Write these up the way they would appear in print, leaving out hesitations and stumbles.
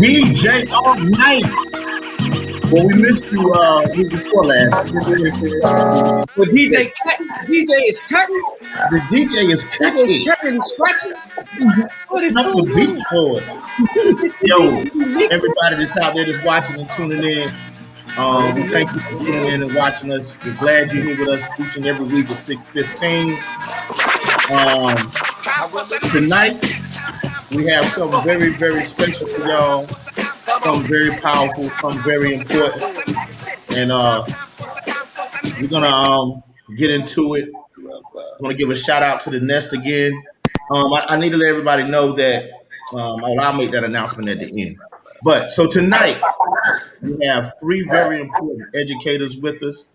DJ all night. Well, we missed you week before last. Well, DJ is cutting. The DJ is DJ cutting. is cutting and scratching. What is Up the going beach on? for us. Yo, everybody that's out there that's watching and tuning in. We thank you for tuning in and watching us. We're glad you're here with us each and every week at 6:15. Tonight we have something very, very special for y'all. Something very powerful, something very important. And we're gonna get into it. I want to give a shout out to the Nest again. I need to let everybody know that I'll make that announcement at the end. But so tonight we have three very important educators with us.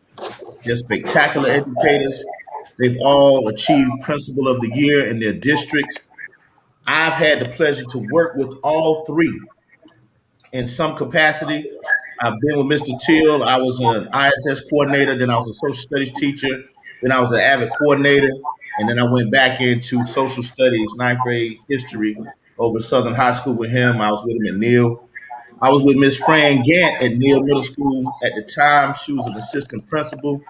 They're spectacular educators. They've all achieved Principal of the Year in their districts. I've had the pleasure to work with all three in some capacity. I've been with Mr. Teal. I was an ISS coordinator, then I was a social studies teacher, then I was an avid coordinator, and then I went back into social studies, ninth grade history over Southern High School with him. I was with him at Neal. I was with Miss Fran Gantt at Dillard Middle School at the time. She was an assistant principal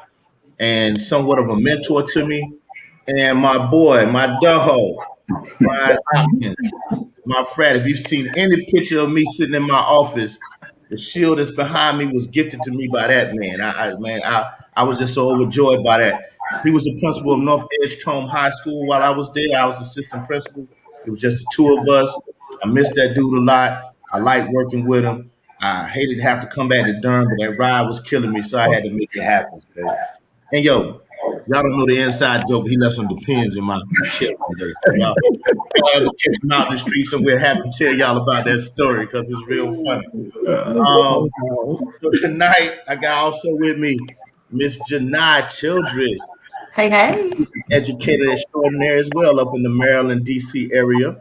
and somewhat of a mentor to me. And my boy, my dog, Brian Hopkins, my Fred. If you've seen any picture of me sitting in my office, the shield that's behind me was gifted to me by that man. I was just so overjoyed by that. He was the principal of North Edgecombe High School while I was there. I was assistant principal. It was just the two of us. I missed that dude a lot. I liked working with him. I hated to have to come back to Durham, but that ride was killing me, so I had to make it happen. Baby. And yo, y'all don't know the inside joke, but he left some depends in my shit one day. Y'all ever catch him out in the street somewhere, happy to tell y'all about that story because it's real funny. So tonight, I got also with me Miss Janai Childress. Hey. Educator extraordinaire as well up in the Maryland, D.C. area.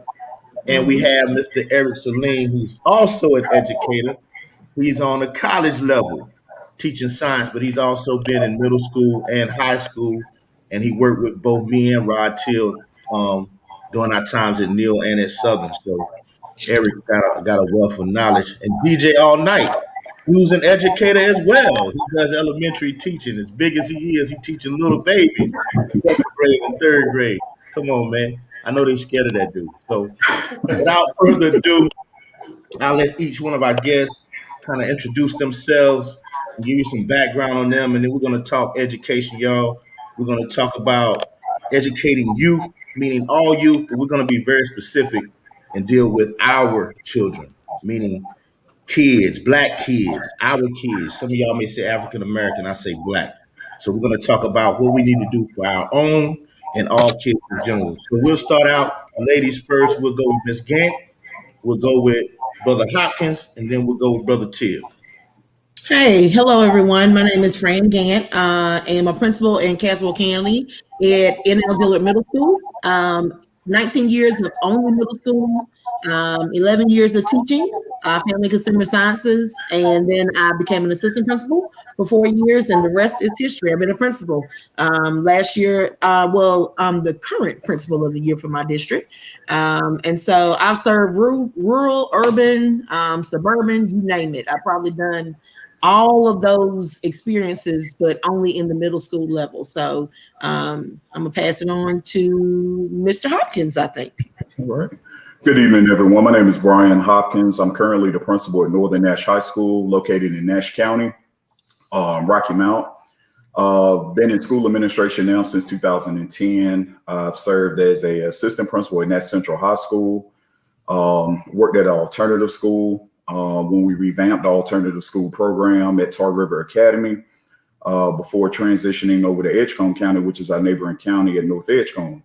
And we have Mr. Eric Saline, who's also an educator. He's on a college level teaching science, but he's also been in middle school and high school. And he worked with both me and Rod Teal during our times at Neal and at Southern. So Eric's got a wealth of knowledge. And DJ All Night, who's an educator as well. He does elementary teaching. As big as he is, he teaching little babies, second grade and third grade. Come on, man. I know they're scared of that dude. So without further ado, I'll let each one of our guests kind of introduce themselves and give you some background on them. And then we're going to talk education, y'all. We're going to talk about educating youth, meaning all youth, but we're going to be very specific and deal with our children, meaning kids, black kids, our kids. Some of y'all may say African American, I say black. So we're going to talk about what we need to do for our own and all kids in general. So we'll start out, ladies first. We'll go with Miss Gantt. We'll go with Brother Hopkins, and then we'll go with Brother Teal. Hey, hello everyone. My name is Fran Gantt. I am a principal in Cashwell County at Dillard Middle School. 19 years of only middle school, 11 years of teaching, family consumer sciences, and then I became an assistant principal for 4 years, and the rest is history. I've been a principal. Last year, I'm the current principal of the year for my district. And so I've served rural, urban, suburban, you name it. I've probably done all of those experiences, but only in the middle school level. So I'm gonna pass it on to Mr. Hopkins, I think. All right. Good evening, everyone. My name is Brian Hopkins. I'm currently the principal at Northern Nash High School, located in Nash County, Rocky Mount. Been in school administration now since 2010. I've served as an assistant principal at Nash Central High School. Worked at an alternative school when we revamped the alternative school program at Tar River Academy before transitioning over to Edgecombe County, which is our neighboring county at North Edgecombe.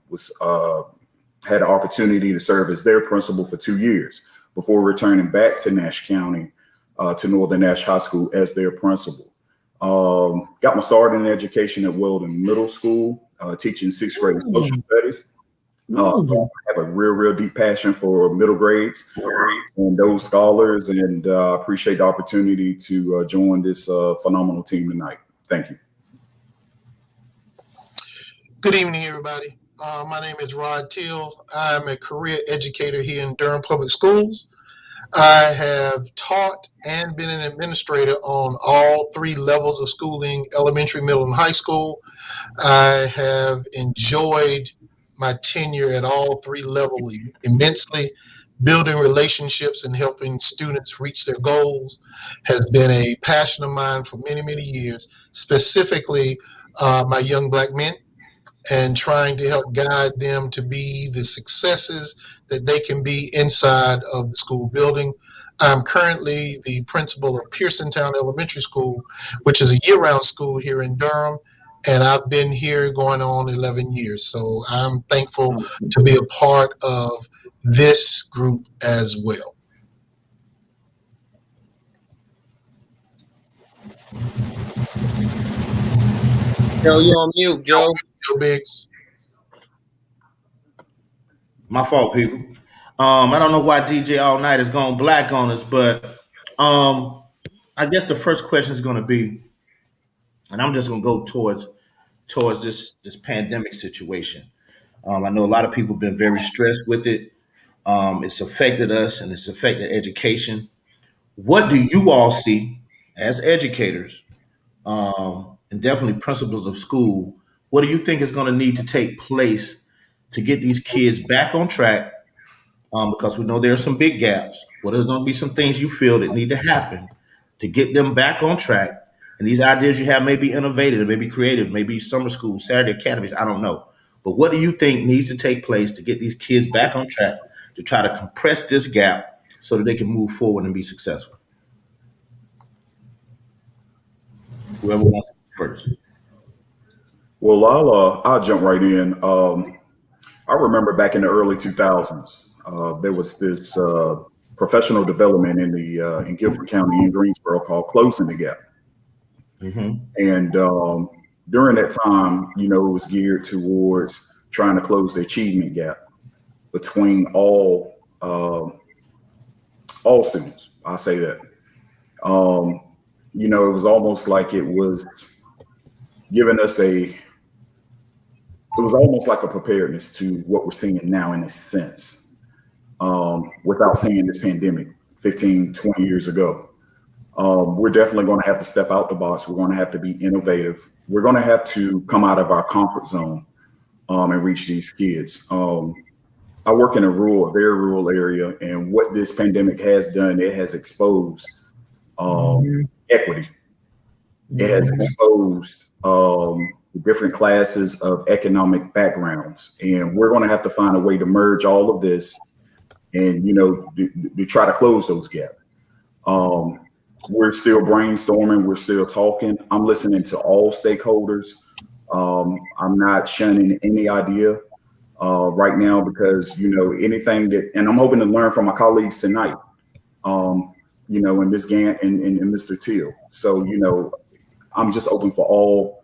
Had the opportunity to serve as their principal for 2 years before returning back to Nash County to Northern Nash High School as their principal. Got my start in education at Weldon Middle School, teaching sixth grade social studies. I have a real deep passion for middle grades and those scholars, and appreciate the opportunity to join this phenomenal team tonight. Thank you. Good evening, everybody. My name is Rod Teal. I'm a career educator here in Durham Public Schools. I have taught and been an administrator on all three levels of schooling, elementary, middle, and high school. I have enjoyed my tenure at all three levels immensely. Building relationships and helping students reach their goals has been a passion of mine for many, many years, specifically my young black men, and trying to help guide them to be the successes that they can be inside of the school building. I'm currently the principal of Pearsontown Elementary School, which is a year-round school here in Durham, and I've been here going on 11 years. So I'm thankful to be a part of this group as well. Joe, you on mute, Joe. Joe Biggs. My fault, people. I don't know why DJ All Night is going black on us, but I guess the first question is going to be, and I'm just going to go towards this pandemic situation. I know a lot of people have been very stressed with it. It's affected us and it's affected education. What do you all see as educators, and definitely principals of school? What do you think is going to need to take place to get these kids back on track? Because we know there are some big gaps. What are going to be some things you feel that need to happen to get them back on track? And these ideas you have may be innovative, may be creative, maybe summer school, Saturday academies, I don't know. But what do you think needs to take place to get these kids back on track to try to compress this gap so that they can move forward and be successful? Whoever wants to first. Well, I'll jump right in. I remember back in the early 2000s, there was this professional development in Guilford County in Greensboro called Closing the Gap. Mm-hmm. And during that time, it was geared towards trying to close the achievement gap between all students. I say that. It was almost like it was giving us it was almost like a preparedness to what we're seeing now in a sense, without seeing this pandemic 15, 20 years ago. We're definitely going to have to step out the box. We're going to have to be innovative. We're going to have to come out of our comfort zone and reach these kids. I work in a very rural area, and what this pandemic has done, it has exposed equity. It has exposed different classes of economic backgrounds, and we're going to have to find a way to merge all of this and to try to close those gaps. We're still brainstorming, we're still talking. I'm listening to all stakeholders. I'm not shunning any idea right now because anything that, and I'm hoping to learn from my colleagues tonight, and Ms. Gantt and Mr. Teal. So I'm just open for all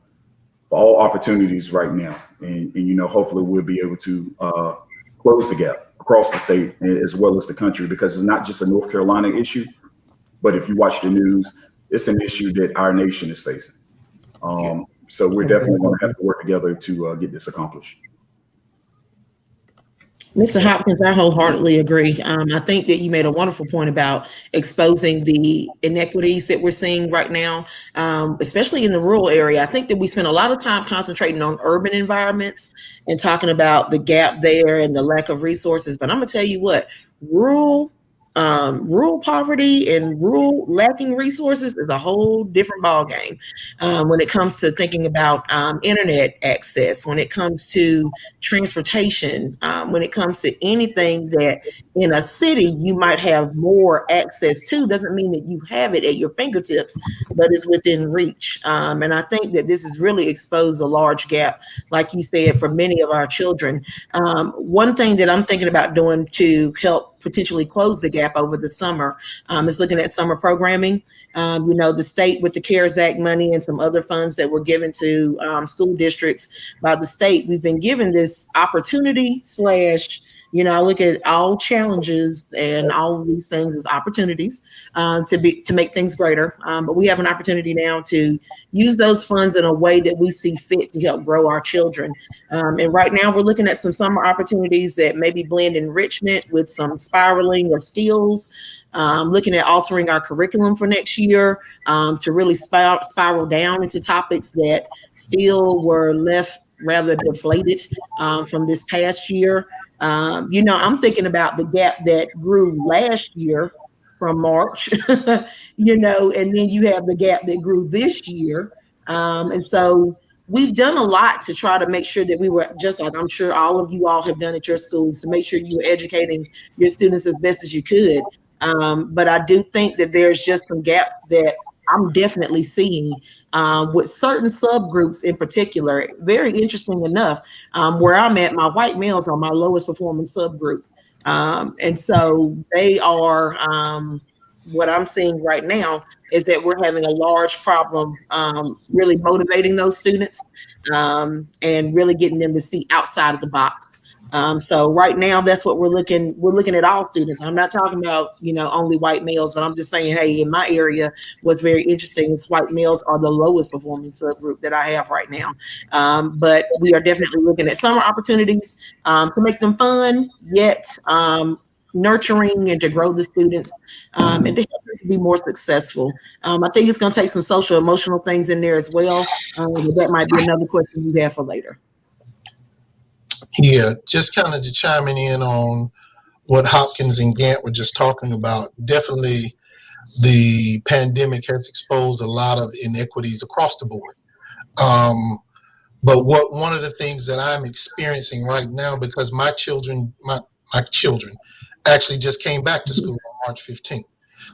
opportunities right now, and hopefully we'll be able to close the gap across the state as well as the country, because it's not just a North Carolina issue, but if you watch the news, it's an issue that our nation is facing. So we're definitely going to have to work together to get this accomplished. Mr. Hopkins, I wholeheartedly agree. I think that you made a wonderful point about exposing the inequities that we're seeing right now, especially in the rural area. I think that we spend a lot of time concentrating on urban environments and talking about the gap there and the lack of resources. But I'm gonna tell you what, rural poverty and rural lacking resources is a whole different ballgame when it comes to thinking about internet access, when it comes to transportation, when it comes to anything that in a city you might have more access to. Doesn't mean that you have it at your fingertips, but it's within reach. And I think that this has really exposed a large gap, like you said, for many of our children. One thing that I'm thinking about doing to help potentially close the gap over the summer is looking at summer programming. The state with the CARES Act money and some other funds that were given to school districts by the state, we've been given this opportunity / I look at all challenges and all of these things as opportunities to make things greater. But we have an opportunity now to use those funds in a way that we see fit to help grow our children. And right now we're looking at some summer opportunities that maybe blend enrichment with some spiraling of skills. Looking at altering our curriculum for next year to really spiral down into topics that still were left rather deflated from this past year. I'm thinking about the gap that grew last year from March, and then you have the gap that grew this year. And so we've done a lot to try to make sure that we were, just like I'm sure all of you all have done at your schools, to make sure you were educating your students as best as you could. But I do think that there's just some gaps that I'm definitely seeing with certain subgroups in particular. Very interesting enough, where I'm at, my white males are my lowest performing subgroup. And so they are, what I'm seeing right now is that we're having a large problem really motivating those students and really getting them to see outside of the box. So right now, that's what we're looking at all students. I'm not talking about, only white males, but I'm just saying, hey, in my area, what's very interesting is white males are the lowest performing subgroup that I have right now. But we are definitely looking at summer opportunities to make them fun, yet nurturing, and to grow the students and to help them to be more successful. I think it's going to take some social emotional things in there as well. That might be another question you have for later. Yeah, just kind of to chiming in on what Hopkins and Gantt were just talking about. Definitely the pandemic has exposed a lot of inequities across the board. But one of the things that I'm experiencing right now, because my children actually just came back to school on March 15th.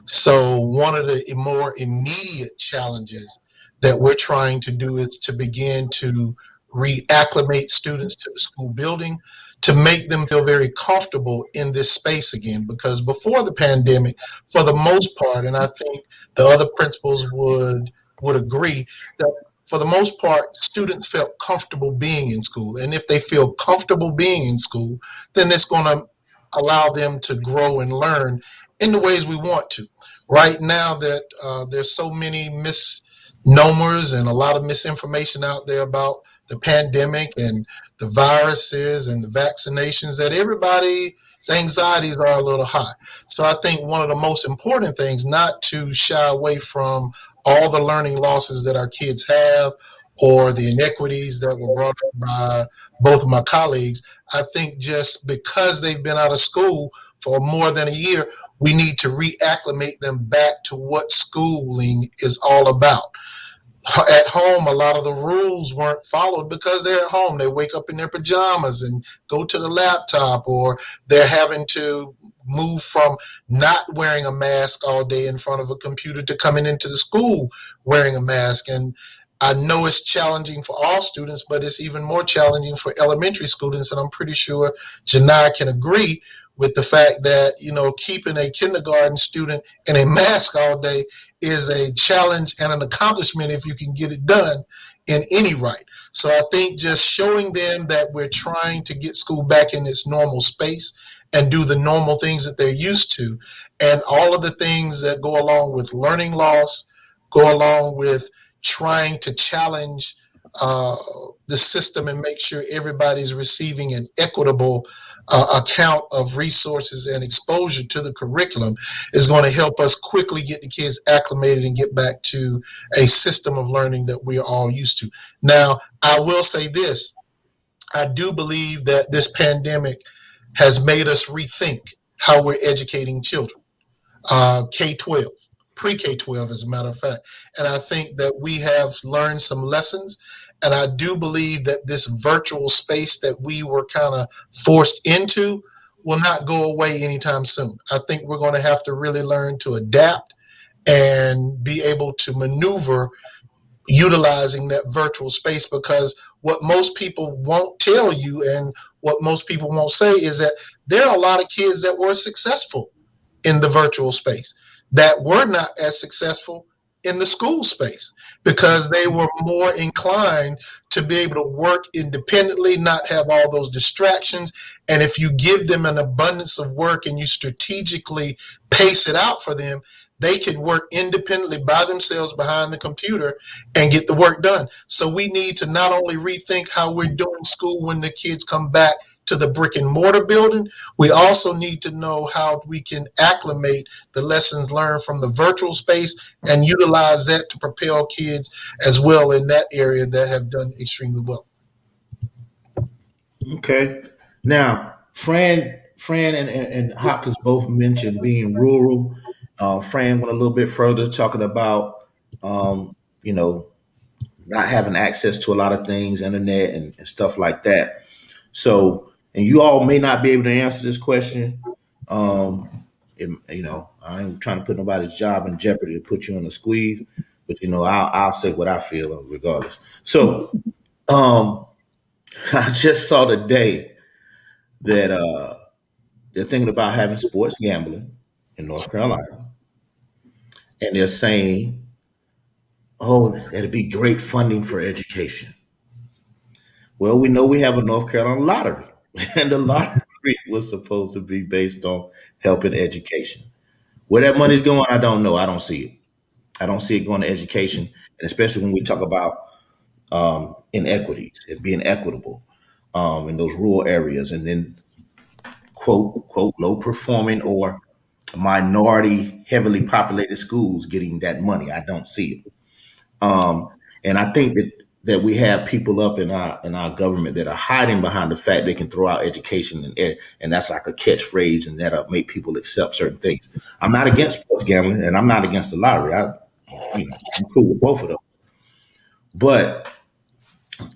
So one of the more immediate challenges that we're trying to do is to begin to reacclimate students to the school building, to make them feel very comfortable in this space again. Because before the pandemic, for the most part, and I think the other principals would agree, that for the most part, students felt comfortable being in school. And if they feel comfortable being in school, then it's going to allow them to grow and learn in the ways we want to. Right now that there's so many misnomers and a lot of misinformation out there about the pandemic and the viruses and the vaccinations, that everybody's anxieties are a little high. So I think one of the most important things, not to shy away from all the learning losses that our kids have or the inequities that were brought up by both of my colleagues. I think just because they've been out of school for more than a year, we need to reacclimate them back to what schooling is all about. At home, a lot of the rules weren't followed because they're at home. They wake up in their pajamas and go to the laptop, or they're having to move from not wearing a mask all day in front of a computer to coming into the school wearing a mask. And I know it's challenging for all students, but it's even more challenging for elementary students. And I'm pretty sure Janai can agree with the fact that, keeping a kindergarten student in a mask all day is a challenge and an accomplishment if you can get it done in any right. So I think just showing them that we're trying to get school back in its normal space and do the normal things that they're used to, and all of the things that go along with learning loss, go along with trying to challenge the system and make sure everybody's receiving an equitable account of resources and exposure to the curriculum, is going to help us quickly get the kids acclimated and get back to a system of learning that we are all used to. Now, I will say this. I do believe that this pandemic has made us rethink how we're educating children, K-12, pre-K-12, as a matter of fact. And I think that we have learned some lessons. And I do believe that this virtual space that we were kind of forced into will not go away anytime soon. I think we're going to have to really learn to adapt and be able to maneuver utilizing that virtual space, because what most people won't tell you and what most people won't say is that there are a lot of kids that were successful in the virtual space that were not as successful in the school space because they were more inclined to be able to work independently, not have all those distractions. And if you give them an abundance of work and you strategically pace it out for them, they can work independently by themselves behind the computer and get the work done. So we need to not only rethink how we're doing school when the kids come back to the brick and mortar building, we also need to know how we can acclimate the lessons learned from the virtual space and utilize that to propel kids as well in that area that have done extremely well. Okay. Now, Fran and Hopkins both mentioned being rural. Fran went a little bit further, talking about, you know, not having access to a lot of things, internet and stuff like that. So, and you all may not be able to answer this question. You know, I ain't trying to put nobody's job in jeopardy to put you on a squeeze, but you know, I'll say what I feel regardless. So, I just saw today that they're thinking about having sports gambling in North Carolina, and they're saying, "Oh, that'd be great funding for education." Well, we know we have a North Carolina lottery, and the lottery was supposed to be based on helping education. Where that money's going, I don't know. I don't see it. I don't see it going to education, and especially when we talk about inequities and being equitable in those rural areas, and then quote low performing or minority heavily populated schools getting that money. I don't see it. And I think that we have people up in our government that are hiding behind the fact they can throw out education and that's like a catchphrase and that'll make people accept certain things. I'm not against sports gambling and I'm not against the lottery. I'm cool with both of them. But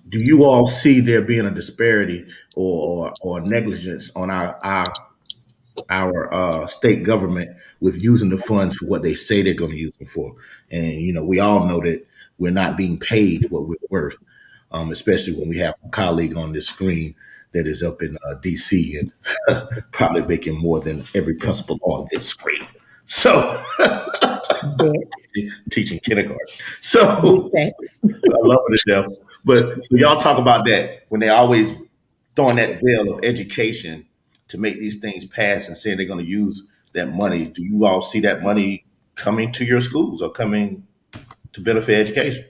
do you all see there being a disparity or negligence on our state government with using the funds for what they say they're going to use them for? And you know, we all know that we're not being paid what we're worth, especially when we have a colleague on this screen that is up in D.C. and probably making more than every principal on this screen. So teaching kindergarten. So I love it to death. But so y'all talk about that when they always throwing that veil of education to make these things pass and saying they're going to use that money. Do you all see that money coming to your schools or coming to benefit education?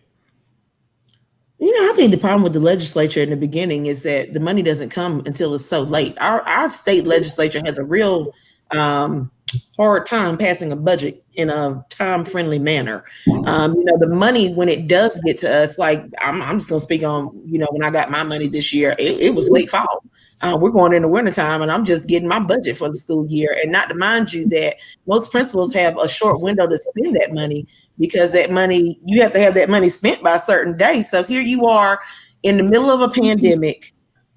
You know, I think the problem with the legislature in the beginning is that the money doesn't come until it's so late. Our state legislature has a real hard time passing a budget in a time-friendly manner. You know, the money, when it does get to us, like I'm just going to speak on, you know, when I got my money this year, it was late fall. We're going into wintertime and I'm just getting my budget for the school year. And not to mind you that most principals have a short window to spend that money because that money, you have to have that money spent by a certain day. So here you are in the middle of a pandemic.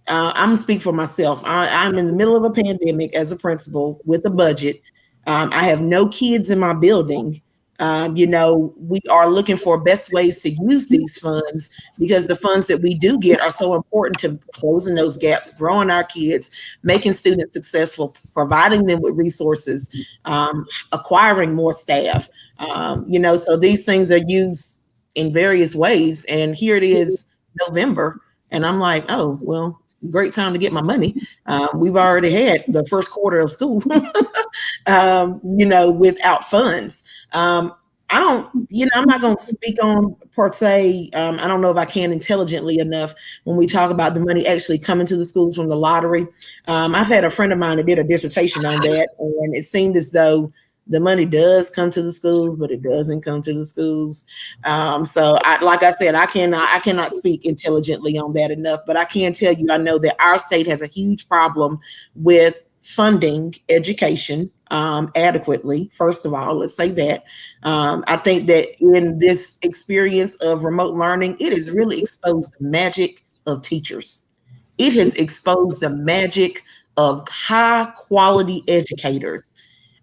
I'm gonna speak for myself. I'm in the middle of a pandemic as a principal with a budget. I have no kids in my building. You know, we are looking for best ways to use these funds because the funds that we do get are so important to closing those gaps, growing our kids, making students successful, providing them with resources, acquiring more staff. You know, so these things are used in various ways. And here it is November. And I'm like, oh, well, great time to get my money. We've already had the first quarter of school, you know, without funds. I'm not going to speak on per se. I don't know if I can intelligently enough when we talk about the money actually coming to the schools from the lottery. I've had a friend of mine that did a dissertation on that, and it seemed as though the money does come to the schools, but it doesn't come to the schools. So like I said, I cannot speak intelligently on that enough, but I can tell you, I know that our state has a huge problem with funding education adequately. First of all, let's say that. I think that in this experience of remote learning, it has really exposed the magic of teachers. It has exposed the magic of high quality educators.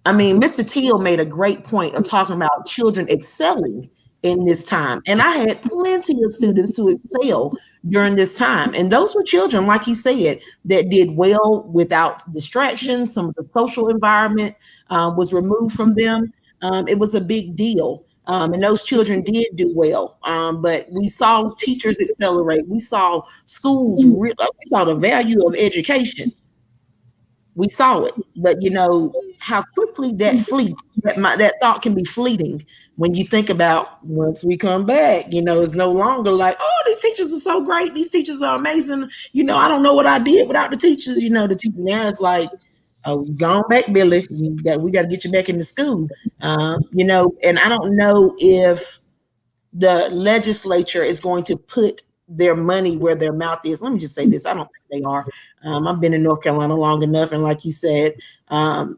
I mean, Mr. Teal made a great point of talking about children excelling in this time. And I had plenty of students who excel during this time. And those were children, like he said, that did well without distractions. Some of the social environment was removed from them. It was a big deal. And those children did do well. But we saw teachers accelerate. We saw schools, we saw the value of education. We saw it, but how quickly that that thought can be fleeting when you think about once we come back. It's no longer like, oh, these teachers are so great, these teachers are amazing. I don't know what I did without the teachers. The teacher now is like, oh, gone back, Billy. We got to get you back into school. And I don't know if the legislature is going to put their money where their mouth is. Let me just say this. I don't think they are. I've been in North Carolina long enough. And like you said,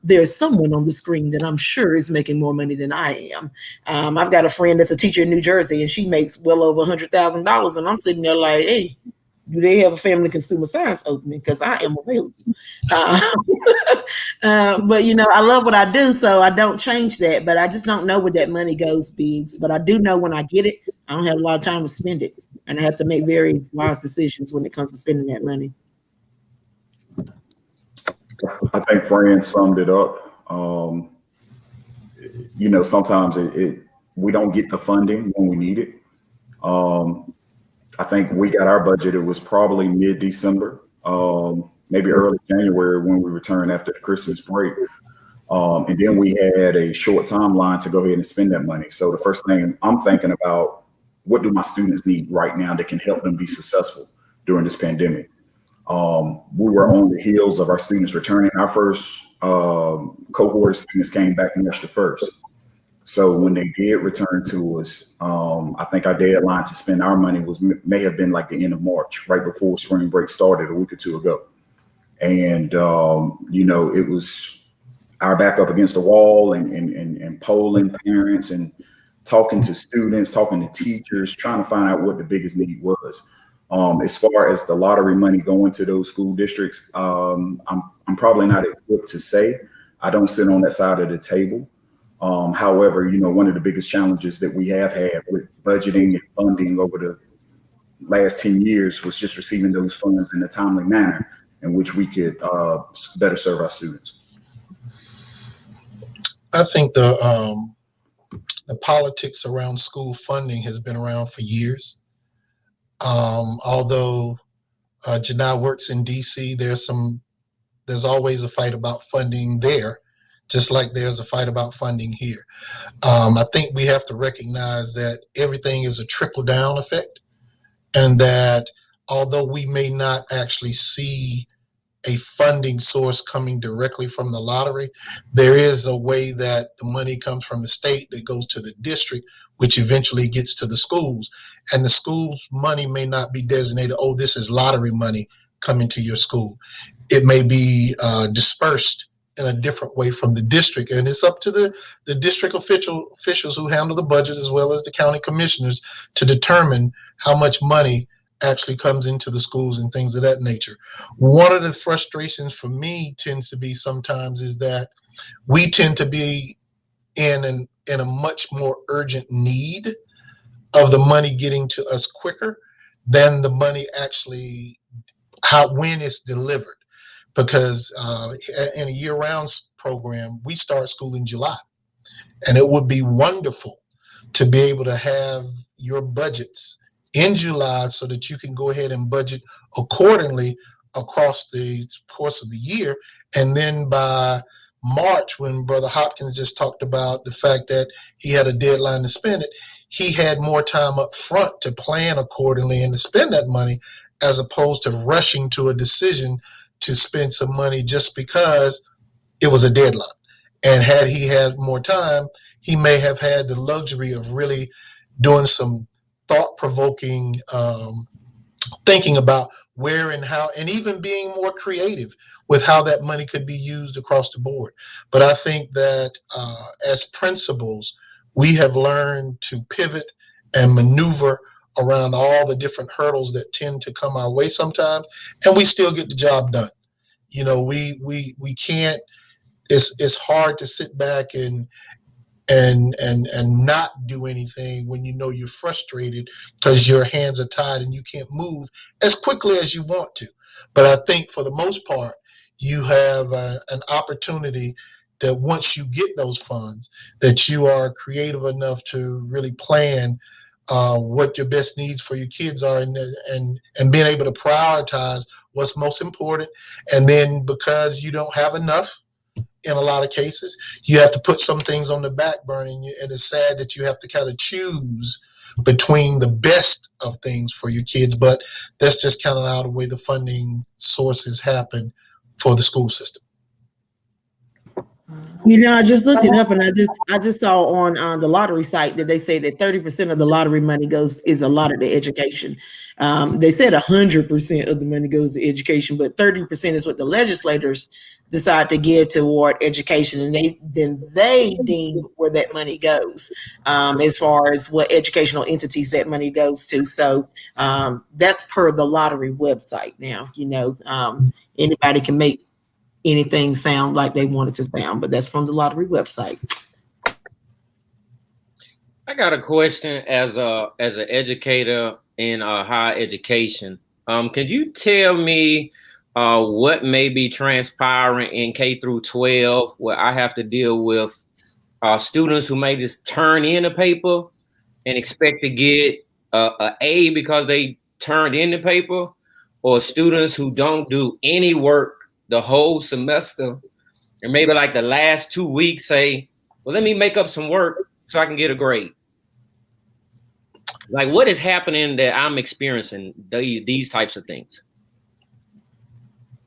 there's someone on the screen that I'm sure is making more money than I am. I've got a friend that's a teacher in New Jersey, and she makes well over $100,000. And I'm sitting there like, hey, do they have a family consumer science opening? Because I am available. But I love what I do, so I don't change that. But I just don't know where that money goes, Biggs. But I do know when I get it, I don't have a lot of time to spend it, and I have to make very wise decisions when it comes to spending that money. I think Fran summed it up. Sometimes we don't get the funding when we need it. I think we got our budget. It was probably mid-December, maybe early January when we returned after the Christmas break. And then we had a short timeline to go ahead and spend that money. So the first thing I'm thinking about, what do my students need right now that can help them be successful during this pandemic? We were on the heels of our students returning. Our first cohort of students came back March the 1st. So when they did return to us, I think our deadline to spend our money may have been like the end of March, right before spring break started a week or two ago. And, it was our back up against the wall and polling parents and talking to students, talking to teachers, trying to find out what the biggest need was. As far as the lottery money going to those school districts, I'm probably not equipped to say. I don't sit on that side of the table. However, one of the biggest challenges that we have had with budgeting and funding over the last 10 years was just receiving those funds in a timely manner in which we could better serve our students. I think the politics around school funding has been around for years. Although Janai works in DC, there's always a fight about funding there, just like there's a fight about funding here. I think we have to recognize that everything is a trickle-down effect, and that although we may not actually see a funding source coming directly from the lottery, there is a way that the money comes from the state that goes to the district, which eventually gets to the schools. And the school's money may not be designated, oh, this is lottery money coming to your school. It may be dispersed in a different way from the district. And it's up to the district officials who handle the budget, as well as the county commissioners, to determine how much money actually comes into the schools and things of that nature. One of the frustrations for me tends to be sometimes is that we tend to be in a much more urgent need of the money getting to us quicker than the money actually, when it's delivered. Because in a year-round program, we start school in July. And it would be wonderful to be able to have your budgets in July so that you can go ahead and budget accordingly across the course of the year. And then by March, when Brother Hopkins just talked about the fact that he had a deadline to spend it, he had more time up front to plan accordingly and to spend that money, as opposed to rushing to a decision to spend some money just because it was a deadline. And had he had more time, he may have had the luxury of really doing some thought-provoking thinking about where and how, and even being more creative with how that money could be used across the board. But I think that as principals, we have learned to pivot and maneuver around all the different hurdles that tend to come our way sometimes, and we still get the job done. We can't. It's hard to sit back and not do anything when you're frustrated because your hands are tied and you can't move as quickly as you want to. But I think for the most part, you have an opportunity that once you get those funds, that you are creative enough to really plan what your best needs for your kids are, and being able to prioritize what's most important. And then because you don't have enough in a lot of cases, you have to put some things on the back burner, and it's sad that you have to kind of choose between the best of things for your kids, but that's just kind of how the way the funding sources happen for the school system. You know, I just looked it up, and I just saw on the lottery site that they say that 30% of the lottery money is allotted to education. They said 100% of the money goes to education, but 30% is what the legislators decide to give toward education, and they deem where that money goes, as far as what educational entities that money goes to. So that's per the lottery website. Now, you know, anybody can make anything sound like they want it to sound, but that's from the lottery website. I got a question as an educator in higher education. Could you tell me what may be transpiring in K through 12, where I have to deal with students who may just turn in a paper and expect to get an A because they turned in the paper, or students who don't do any work the whole semester, and maybe like the last 2 weeks say, well, let me make up some work so I can get a grade? Like, what is happening that I'm experiencing these types of things?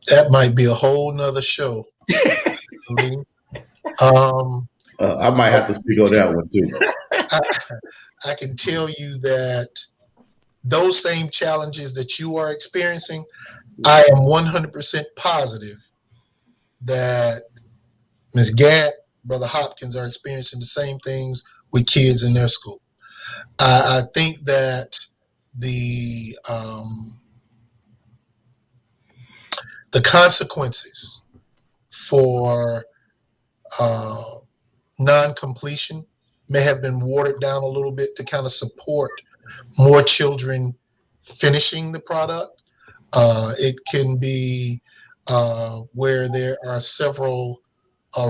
That might be a whole nother show. I I might have to speak on that one too. I can tell you that those same challenges that you are experiencing, I am 100% positive that Ms. Gantt, Brother Hopkins are experiencing the same things with kids in their school. I think that the consequences for non-completion may have been watered down a little bit to kind of support more children finishing the product. It can be where there are several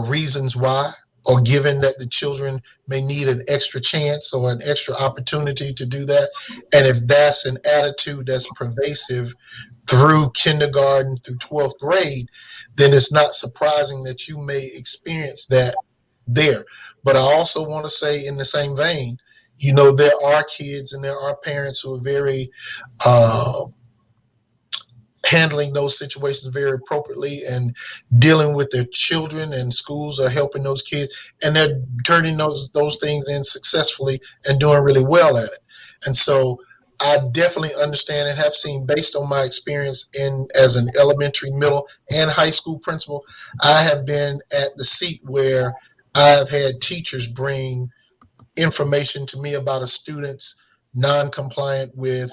reasons why, or given that the children may need an extra chance or an extra opportunity to do that. And if that's an attitude that's pervasive through kindergarten through 12th grade, then it's not surprising that you may experience that there. But I also want to say, in the same vein, you know, there are kids and there are parents who are very handling those situations very appropriately and dealing with their children, and schools are helping those kids, and they're turning those things in successfully and doing really well at it. And so I definitely understand and have seen, based on my experience as an elementary, middle, and high school principal, I have been at the seat where I've had teachers bring information to me about a student's non-compliant with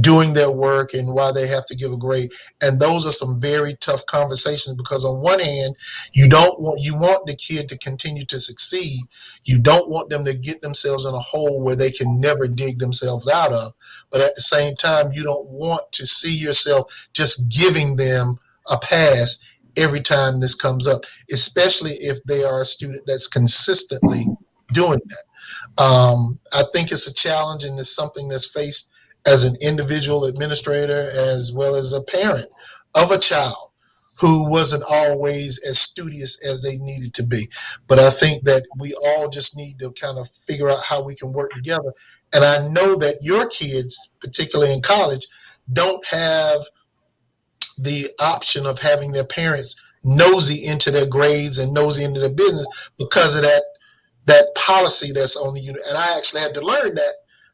doing their work and why they have to give a grade. And those are some very tough conversations, because on one hand, you want the kid to continue to succeed. You don't want them to get themselves in a hole where they can never dig themselves out of. But at the same time, you don't want to see yourself just giving them a pass every time this comes up, especially if they are a student that's consistently doing that. I think it's a challenge, and it's something that's faced as an individual administrator as well as a parent of a child who wasn't always as studious as they needed to be. But I think that we all just need to kind of figure out how we can work together. And I know that your kids, particularly in college, don't have the option of having their parents nosy into their grades and nosy into their business because of that policy that's on the unit. And I actually had to learn that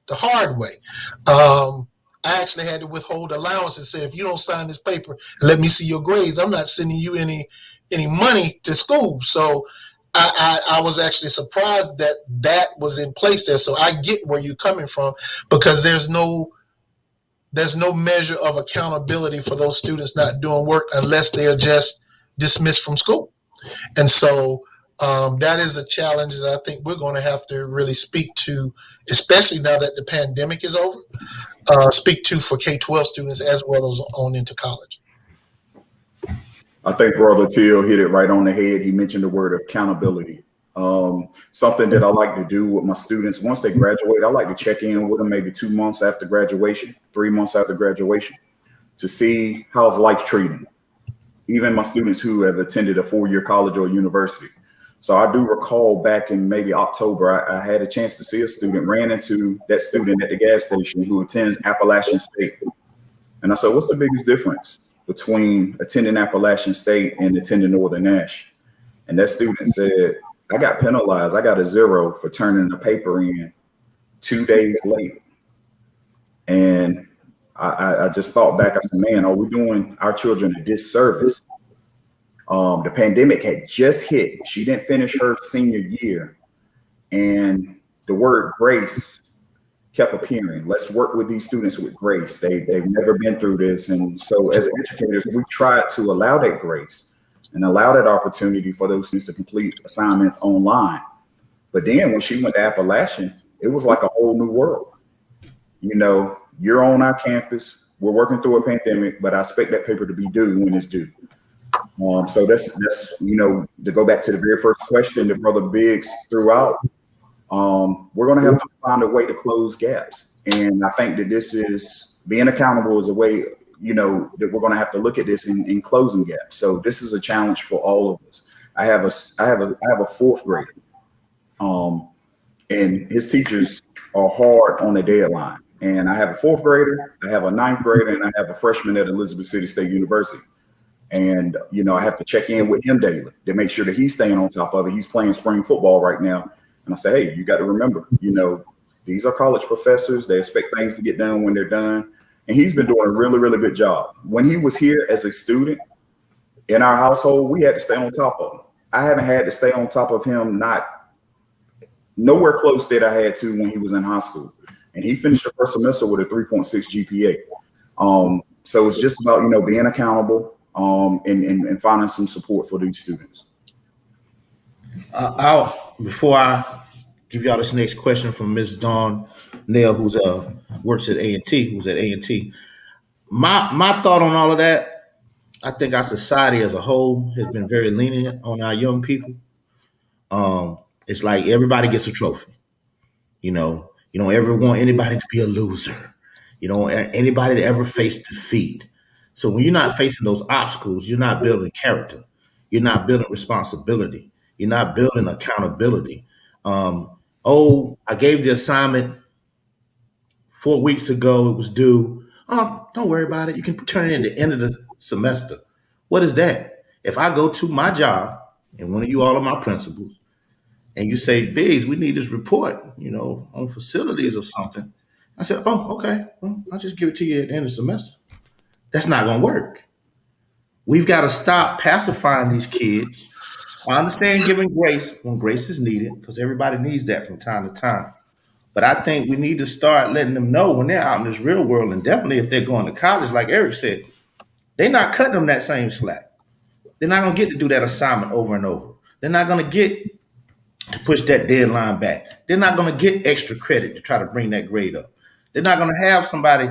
the hard way. I actually had to withhold allowance and say, if you don't sign this paper and let me see your grades, I'm not sending you any money to school. So I was actually surprised that was in place there. So I get where you're coming from, because there's no measure of accountability for those students not doing work unless they're just dismissed from school. And so that is a challenge that I think we're going to have to really speak to, especially now that the pandemic is over, speak to for K-12 students as well as on into college. I think Brother Teal hit it right on the head. He mentioned the word accountability. Something that I like to do with my students once they graduate, I like to check in with them maybe 2 months after graduation, 3 months after graduation, to see how's life treating. Even my students who have attended a 4-year college or university. So I do recall back in maybe October, I had a chance to see a student, ran into that student at the gas station who attends Appalachian State. And I said, what's the biggest difference between attending Appalachian State and attending Northern Nash? And that student said, I got penalized. I got a 0 for turning the paper in 2 days late. And I just thought back, I said, man, are we doing our children a disservice? The pandemic had just hit. She didn't finish her senior year. And the word grace kept appearing. Let's work with these students with grace. They've never been through this. And so as educators, we tried to allow that grace and allow that opportunity for those students to complete assignments online. But then when she went to Appalachian, it was like a whole new world. You know, you're on our campus, we're working through a pandemic, but I expect that paper to be due when it's due. So that's, you know, to go back to the very first question that Brother Biggs threw out, we're going to have to find a way to close gaps. And I think that this is being accountable is a way, you know, that we're going to have to look at this in closing gaps. So this is a challenge for all of us. I have a 4th grader, and his teachers are hard on the deadline. And I have a 4th grader, I have a 9th grader, and I have a freshman at Elizabeth City State University. And, you know, I have to check in with him daily to make sure that he's staying on top of it. He's playing spring football right now. And I say, hey, you got to remember, you know, these are college professors. They expect things to get done when they're done. And he's been doing a really, really good job. When he was here as a student in our household, we had to stay on top of him. I haven't had to stay on top of him, nowhere close that I had to when he was in high school. And he finished the first semester with a 3.6 GPA. So it's just about, you know, being accountable and finding some support for these students. Before I give y'all this next question from Ms. Dawn Nail, who's works at A&T, my thought on all of that, I think our society as a whole has been very lenient on our young people. It's like everybody gets a trophy. You know, you don't ever want anybody to be a loser. You don't want anybody to ever face defeat. So when you're not facing those obstacles, you're not building character. You're not building responsibility. You're not building accountability. I gave the assignment 4 weeks ago. It was due. Oh, don't worry about it. You can turn it in the end of the semester. What is that? If I go to my job and one of you all are my principals and you say, Biggs, we need this report, you know, on facilities or something. I said, oh, okay. Well, I'll just give it to you at the end of the semester. That's not going to work. We've got to stop pacifying these kids. I understand giving grace when grace is needed, because everybody needs that from time to time. But I think we need to start letting them know when they're out in this real world, and definitely if they're going to college, like Eric said, they're not cutting them that same slack. They're not going to get to do that assignment over and over. They're not going to get to push that deadline back. They're not going to get extra credit to try to bring that grade up. They're not going to have somebody,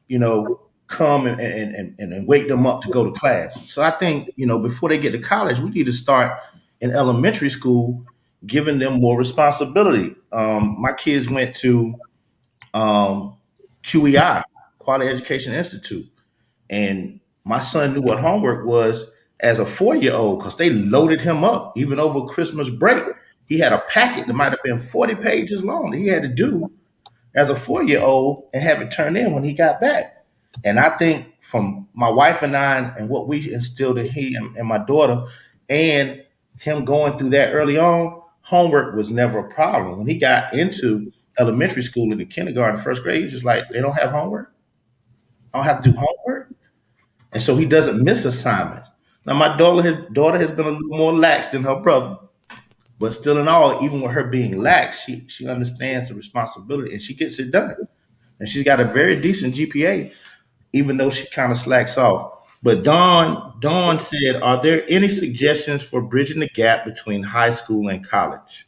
you know, come and wake them up to go to class. So I think, you know, before they get to college, we need to start in elementary school, giving them more responsibility. My kids went to QEI, Quality Education Institute, and my son knew what homework was as a 4-year-old because they loaded him up even over Christmas break. He had a packet that might have been 40 pages long that he had to do as a 4-year-old and have it turned in when he got back. And I think from my wife and I and what we instilled in him and my daughter and him going through that early on, homework was never a problem. When he got into elementary school in the kindergarten, first grade, he was just like, they don't have homework? I don't have to do homework? And so he doesn't miss assignments. Now, my daughter has been a little more lax than her brother. But still in all, even with her being lax, she understands the responsibility and she gets it done. And she's got a very decent GPA, even though she kind of slacks off. But Dawn said, are there any suggestions for bridging the gap between high school and college?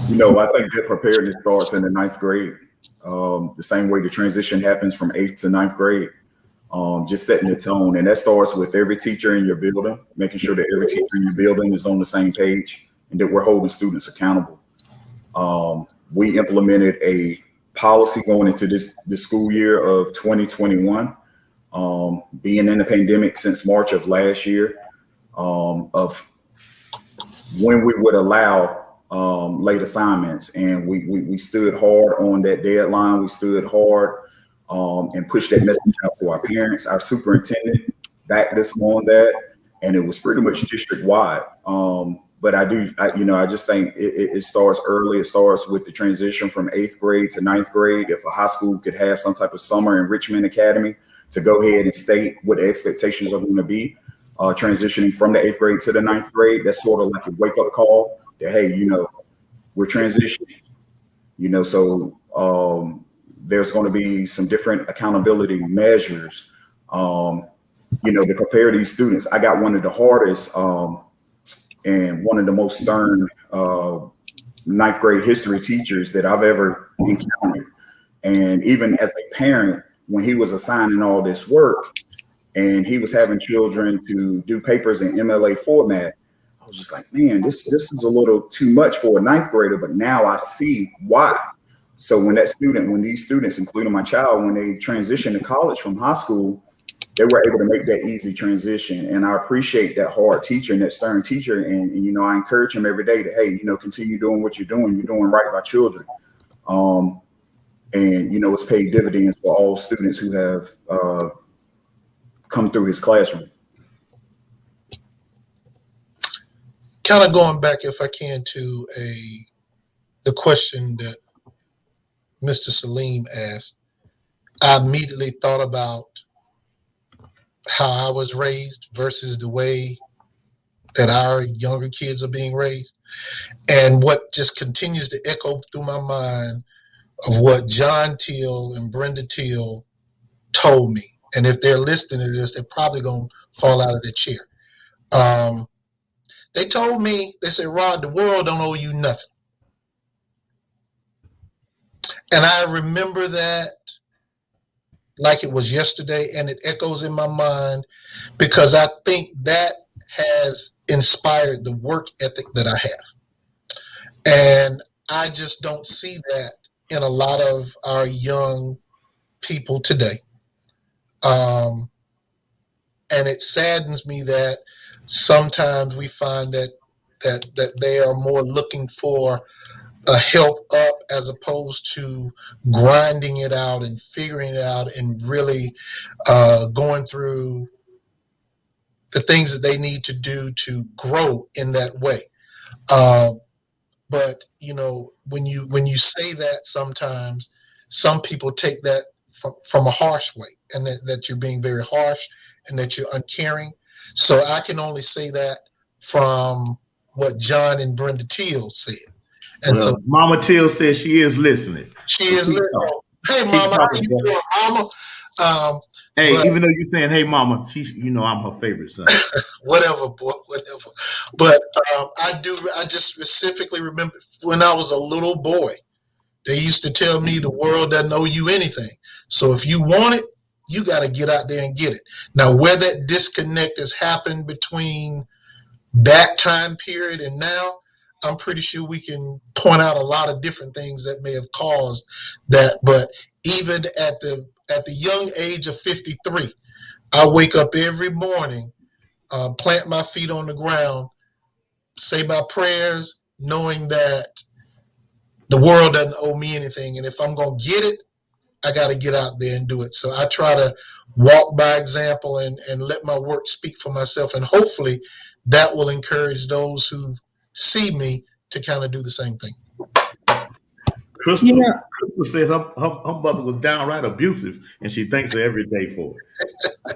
You know, I think that preparedness starts in the 9th grade. The same way the transition happens from 8th to 9th grade. just setting the tone. And that starts with every teacher in your building, making sure that every teacher in your building is on the same page and that we're holding students accountable. We implemented a policy going into this school year of 2021, being in the pandemic since March of last year, of when we would allow late assignments. And we stood hard on that deadline. We stood hard and pushed that message out to our parents. Our superintendent backed us on that, and it was pretty much district wide. But I just think it starts early. It starts with the transition from 8th grade to 9th grade. If a high school could have some type of summer enrichment academy to go ahead and state what the expectations are going to be, transitioning from the 8th grade to the 9th grade, that's sort of like a wake up call that, hey, we're transitioning, so there's going to be some different accountability measures, to prepare these students. I got one of the hardest and one of the most stern 9th grade history teachers that I've ever encountered. And even as a parent, when he was assigning all this work and he was having children to do papers in MLA format, I was just like, man, this is a little too much for a 9th grader, but now I see why. So when these students, including my child, when they transitioned to college from high school, they were able to make that easy transition. And I appreciate that hard teacher and that stern teacher. And I encourage him every day to, hey, continue doing what you're doing. You're doing right by children. It's paid dividends for all students who have come through his classroom. Kind of going back, if I can, to the question that Mr. Salim asked, I immediately thought about how I was raised versus the way that our younger kids are being raised. And what just continues to echo through my mind of what John Teal and Brenda Teal told me. And if they're listening to this, they're probably going to fall out of their chair. They told me, they said, Rod, the world don't owe you nothing. And I remember that like it was yesterday, and it echoes in my mind because I think that has inspired the work ethic that I have. And I just don't see that in a lot of our young people today. And it saddens me that sometimes we find that they are more looking for a help up as opposed to grinding it out and figuring it out and really going through the things that they need to do to grow in that way. But when you say that, sometimes some people take that from a harsh way, and that you're being very harsh and that you're uncaring. So I can only say that from what John and Brenda Teal said. And so Mama Teal says she is listening. She is listening. Hey, Mama, how you doing, Mama? Even though you're saying, hey, Mama, she's, I'm her favorite son. Whatever, boy, whatever. But I just specifically remember when I was a little boy, they used to tell me the world doesn't owe you anything. So if you want it, you got to get out there and get it. Now, where that disconnect has happened between that time period and now, I'm pretty sure we can point out a lot of different things that may have caused that. But even at the young age of 53, I wake up every morning, plant my feet on the ground, say my prayers, knowing that the world doesn't owe me anything. And if I'm going to get it, I got to get out there and do it. So I try to walk by example and let my work speak for myself. And hopefully that will encourage those who see me to kind of do the same thing. Crystal says her mother was downright abusive, and she thanks her every day for it.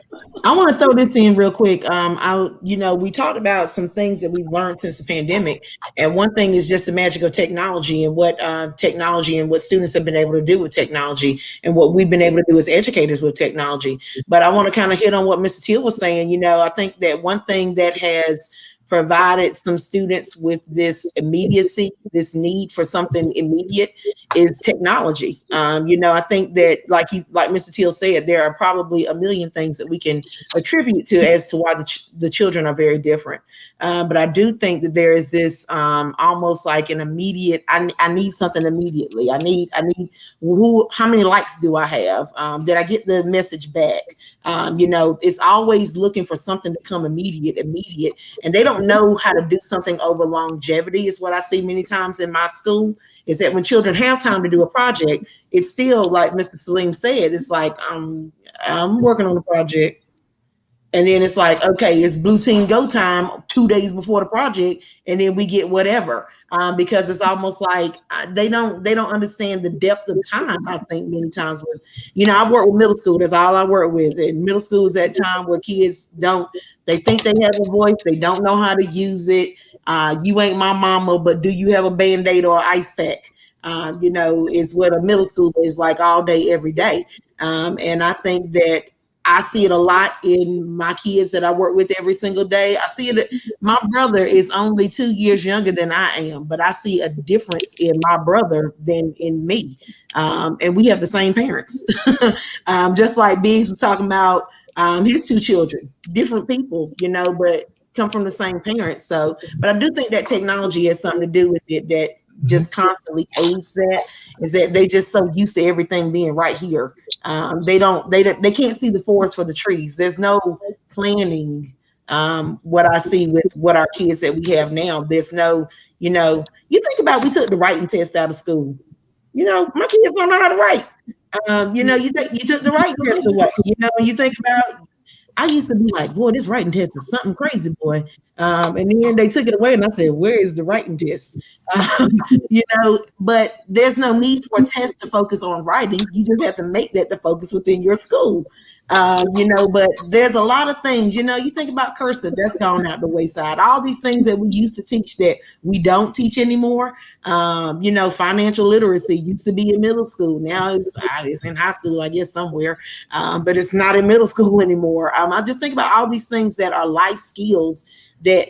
I want to throw this in real quick. We talked about some things that we've learned since the pandemic, and one thing is just the magic of technology and what technology and what students have been able to do with technology and what we've been able to do as educators with technology. But I want to kind of hit on what Mr. Teal was saying. I think that one thing that has provided some students with this immediacy, this need for something immediate, is technology. I think that, like Mr. Teal said, there are probably a million things that we can attribute to as to why the children are very different. But I do think that there is this almost like an immediate, I need something immediately. I need how many likes do I have? Did I get the message back? It's always looking for something to come immediate, and they don't know how to do something over longevity, is what I see many times in my school, is that when children have time to do a project, it's still like Mr. Salim said, it's like, I'm working on a project. And then it's like, okay, it's blue team go time 2 days before the project, and then we get whatever, because it's almost like they don't understand the depth of time. I think many times with, I work with middle school. That's all I work with. And middle school is that time where kids they think they have a voice, they don't know how to use it. You ain't my mama, but do you have a Band-Aid or an ice pack? Is what a middle school is like all day, every day. And I think that I see it a lot in my kids that I work with every single day. I see it. My brother is only 2 years younger than I am, but I see a difference in my brother than in me. And we have the same parents. Just like Biggs was talking about his 2 children, different people, but come from the same parents. So, but I do think that technology has something to do with it, that just constantly aids that, is that they just so used to everything being right here. They can't see the forest for the trees. There's no planning. What I see with what our kids that we have now, there's no, you think about, we took the writing test out of school. My kids don't know how to write. You took the writing test away. You think about, I used to be like, boy, this writing test is something crazy, boy. And then they took it away, and I said, where is the writing test? But there's no need for a test to focus on writing. You just have to make that the focus within your school. But there's a lot of things, you think about cursive, that's gone out the wayside. All these things that we used to teach that we don't teach anymore. Financial literacy used to be in middle school. Now it's in high school, I guess, somewhere, but it's not in middle school anymore. I just think about all these things that are life skills that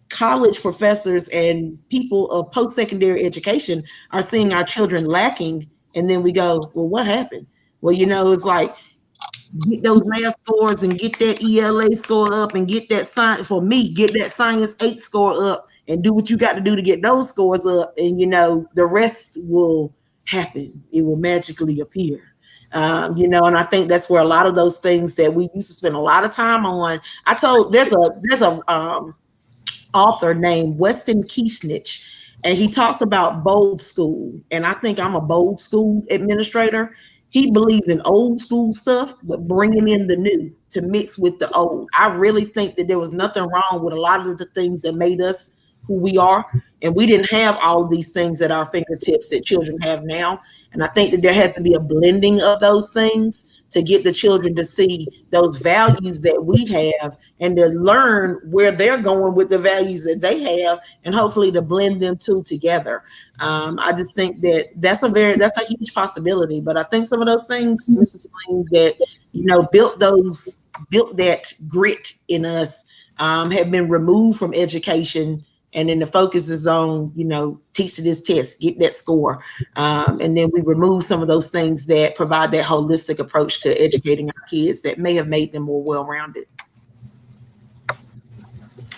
college professors and people of post-secondary education are seeing our children lacking. And then we go, well, what happened? Well, it's like, get those math scores and get that ELA score up, and get that science, for me, get that science 8 score up, and do what you got to do to get those scores up. And, the rest will happen. It will magically appear. And I think that's where a lot of those things that we used to spend a lot of time on. There's a author named Weston Keesnich, and he talks about bold school. And I think I'm a bold school administrator. He believes in old school stuff, but bringing in the new to mix with the old. I really think that there was nothing wrong with a lot of the things that made us who we are. And we didn't have all of these things at our fingertips that children have now. And I think that there has to be a blending of those things to get the children to see those values that we have, and to learn where they're going with the values that they have, and hopefully to blend them two together. I just think that that's a huge possibility. But I think some of those things, Mrs. Sling, that built that grit in us, have been removed from education. And then the focus is on, teach to this test, get that score. And then we remove some of those things that provide that holistic approach to educating our kids that may have made them more well-rounded.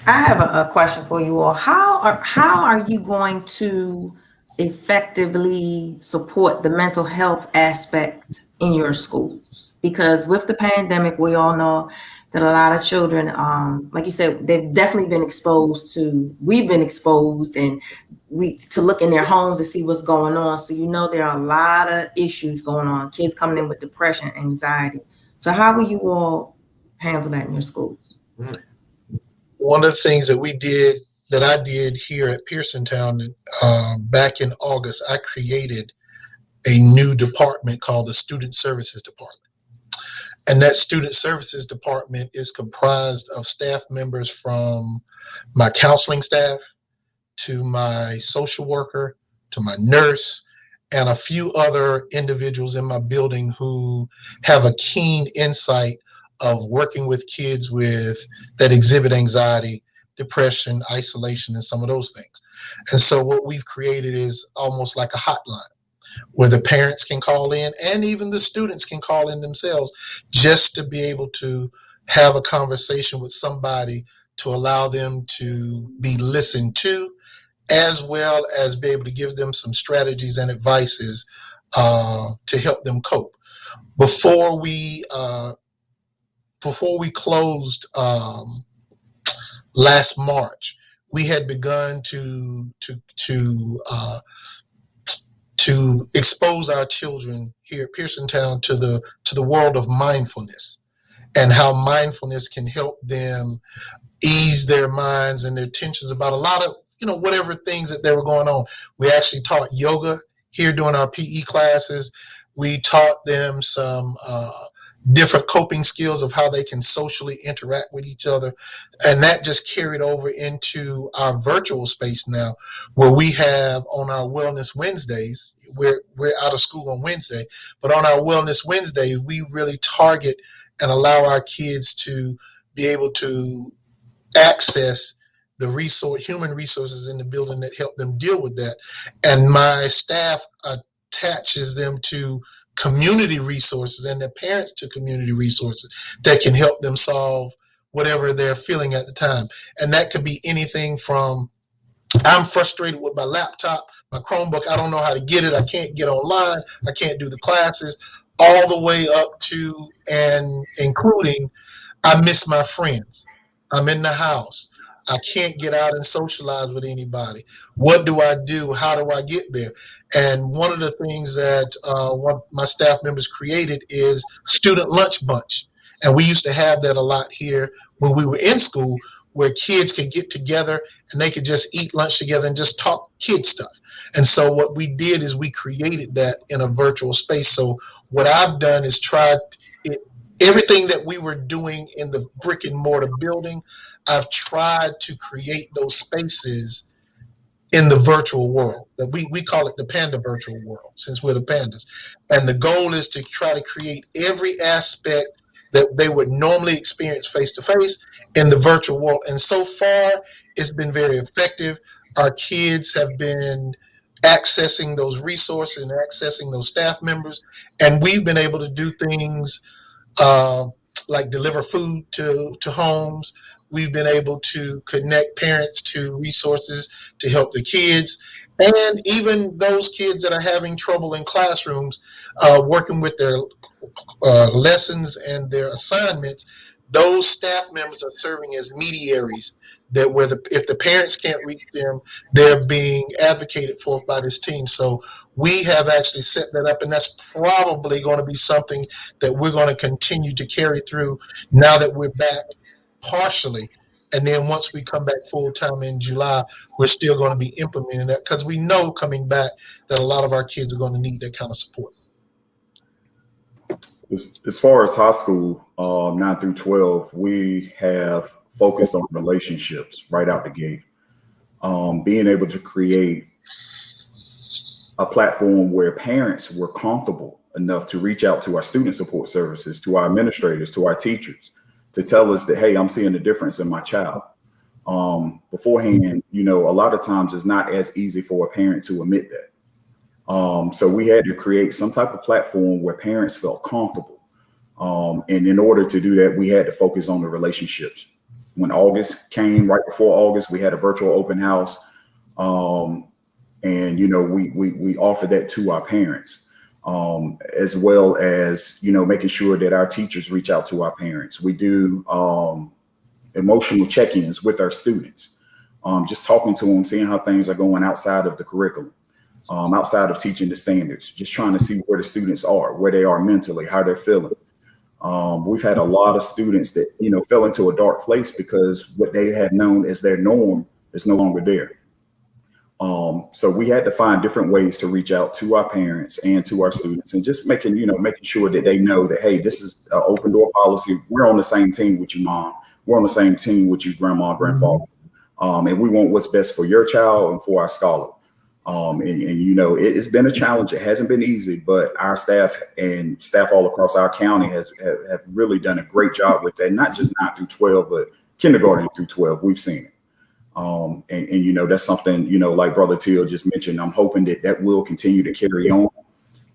I have a question for you all. How are you going to effectively support the mental health aspect in your schools? Because with the pandemic, we all know that a lot of children, like you said, they've definitely been we've been exposed, and to look in their homes to see what's going on. So, there are a lot of issues going on, kids coming in with depression, anxiety. So how will you all handle that in your schools? One of the things that I did here at Pearsontown back in August, I created a new department called the Student Services Department. And that Student Services Department is comprised of staff members from my counseling staff, to my social worker, to my nurse, and a few other individuals in my building who have a keen insight of working with kids that exhibit anxiety, depression, isolation, and some of those things. And so what we've created is almost like a hotline where the parents can call in and even the students can call in themselves just to be able to have a conversation with somebody to allow them to be listened to, as well as be able to give them some strategies and advices to help them cope. Before we closed last March, we had begun to expose our children here at Pearsontown to the world of mindfulness and how mindfulness can help them ease their minds and their tensions about a lot of, whatever things that they were going on. We actually taught yoga here during our PE classes. We taught them some different coping skills of how they can socially interact with each other. And that just carried over into our virtual space now, where we have on our Wellness Wednesdays, we're out of school on Wednesday, but on our Wellness Wednesday, we really target and allow our kids to be able to access the human resources in the building that help them deal with that. And my staff attaches them to community resources and their parents to community resources that can help them solve whatever they're feeling at the time. And that could be anything from, I'm frustrated with my laptop, my Chromebook, I don't know how to get it, I can't get online, I can't do the classes, all the way up to and including, I miss my friends, I'm in the house, I can't get out and socialize with anybody. What do I do? How do I get there? And one of the things that one my staff members created is student lunch bunch. And we used to have that a lot here when we were in school, where kids could get together and they could just eat lunch together and just talk kid stuff. And so what we did is we created that in a virtual space. So what I've done is tried everything that we were doing in the brick and mortar building, I've tried to create those spaces in the virtual world. That we call it the Panda virtual world, since we're the pandas. And the goal is to try to create every aspect that they would normally experience face-to-face in the virtual world. And so far, it's been very effective. Our kids have been accessing those resources and accessing those staff members. And we've been able to do things like deliver food to homes. We've been able to connect parents to resources to help the kids. And even those kids that are having trouble in classrooms, working with their lessons and their assignments, those staff members are serving as mediaries that if the parents can't reach them, they're being advocated for by this team. So we have actually set that up, and that's probably going to be something that we're going to continue to carry through now that we're back partially. And then once we come back full time in July, we're still going to be implementing that, because we know coming back that a lot of our kids are going to need that kind of support. As far as high school, 9 through 12, we have focused on relationships right out the gate. Being able to create a platform where parents were comfortable enough to reach out to our student support services, to our administrators, to our teachers, to tell us that, hey, I'm seeing a difference in my child. Beforehand, a lot of times it's not as easy for a parent to admit that. So we had to create some type of platform where parents felt comfortable. And in order to do that, we had to focus on the relationships. When August came, right before August, we had a virtual open house. And, we offered that to our parents, as well as, making sure that our teachers reach out to our parents. We do emotional check-ins with our students, just talking to them, seeing how things are going outside of the curriculum. Outside of teaching the standards, just trying to see where the students are, where they are mentally, how they're feeling. We've had a lot of students that, fell into a dark place because what they had known as their norm is no longer there. So we had to find different ways to reach out to our parents and to our students, and just making sure that they know that, hey, this is an open door policy. We're on the same team with you, mom. We're on the same team with you, grandma, grandfather. And we want what's best for your child and for our scholar. It's been a challenge. It hasn't been easy, but our staff and staff all across our county have really done a great job with that. Not just 9 through 12, but kindergarten through 12. We've seen it. And you know, that's something, you know, like Brother Teal just mentioned, I'm hoping that will continue to carry on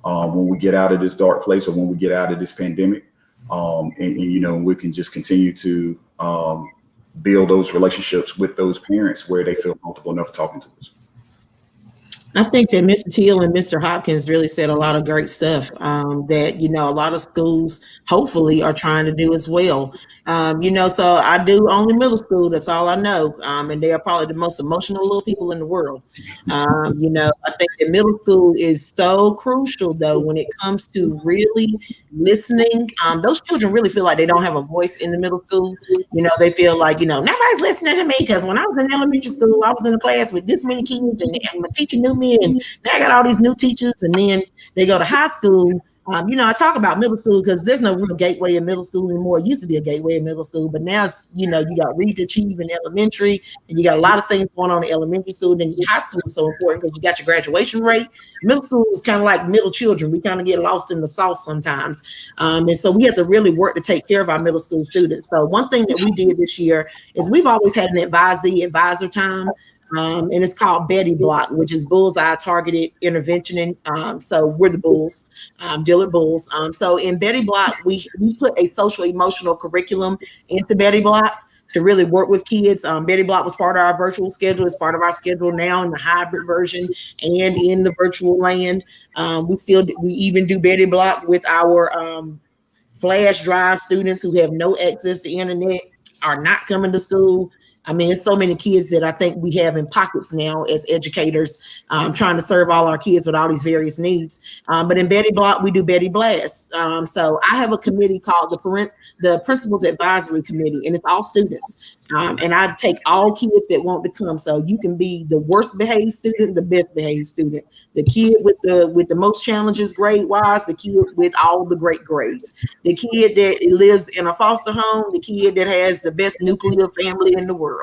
when we get out of this dark place, or when we get out of this pandemic. And you know, we can just continue to build those relationships with those parents where they feel comfortable enough talking to us. I think that Mr. Teal and Mr. Hopkins really said a lot of great stuff that, you know, a lot of schools hopefully are trying to do as well. You know, so I do only middle school. That's all I know. And they are probably the most emotional little people in the world. You know, I think that middle school is so crucial, though, when it comes to really listening. Those children really feel like they don't have a voice in the middle school. You know, they feel like, you know, nobody's listening to me, because when I was in elementary school, I was in a class with this many kids, and my teacher knew me. And now I got all these new teachers, and then they go to high school. You know, I talk about middle school because there's no real gateway in middle school anymore. It used to be a gateway in middle school, but now it's, you know, you got read to achieve in elementary, and you got a lot of things going on in elementary school. Then high school is so important because you got your graduation rate. Middle school is kind of like middle children. We kind of get lost in the sauce sometimes. And so we have to really work to take care of our middle school students. So one thing that we did this year is we've always had an advisor time. And it's called Betty Block, which is bullseye targeted intervention. So we're the Bulls, Dillard Bulls. So in Betty Block, we put a social emotional curriculum into Betty Block to really work with kids. Betty Block was part of our virtual schedule. It's part of our schedule now in the hybrid version and in the virtual land. We even do Betty Block with our flash drive students who have no access to internet, are not coming to school. I mean, it's so many kids that I think we have in pockets now as educators, trying to serve all our kids with all these various needs. But in Betty Block, we do Betty Blast. So I have a committee called the Principals Advisory Committee, and it's all students. And I take all kids that want to come. So you can be the worst behaved student, the best behaved student, the kid with the most challenges grade wise, the kid with all the great grades, the kid that lives in a foster home, the kid that has the best nuclear family in the world.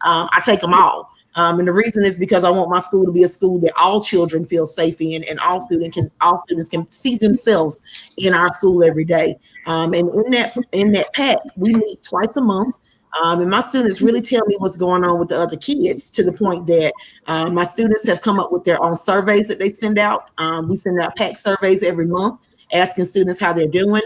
I take them all. And the reason is because I want my school to be a school that all children feel safe in, and all students can see themselves in our school every day. And in that pack, we meet twice a month. And my students really tell me what's going on with the other kids, to the point that my students have come up with their own surveys that they send out. We send out pack surveys every month, asking students how they're doing.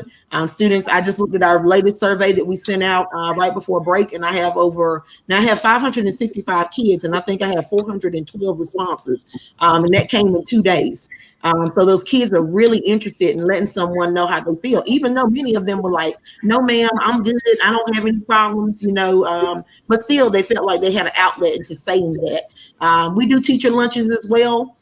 Students, I just looked at our latest survey that we sent out right before break, and I have 565 kids, and I think I have 412 responses, and that came in 2 days. So those kids are really interested in letting someone know how they feel, even though many of them were like, no, ma'am, I'm good. I don't have any problems, you know, but still they felt like they had an outlet into saying that. We do teacher lunches as well.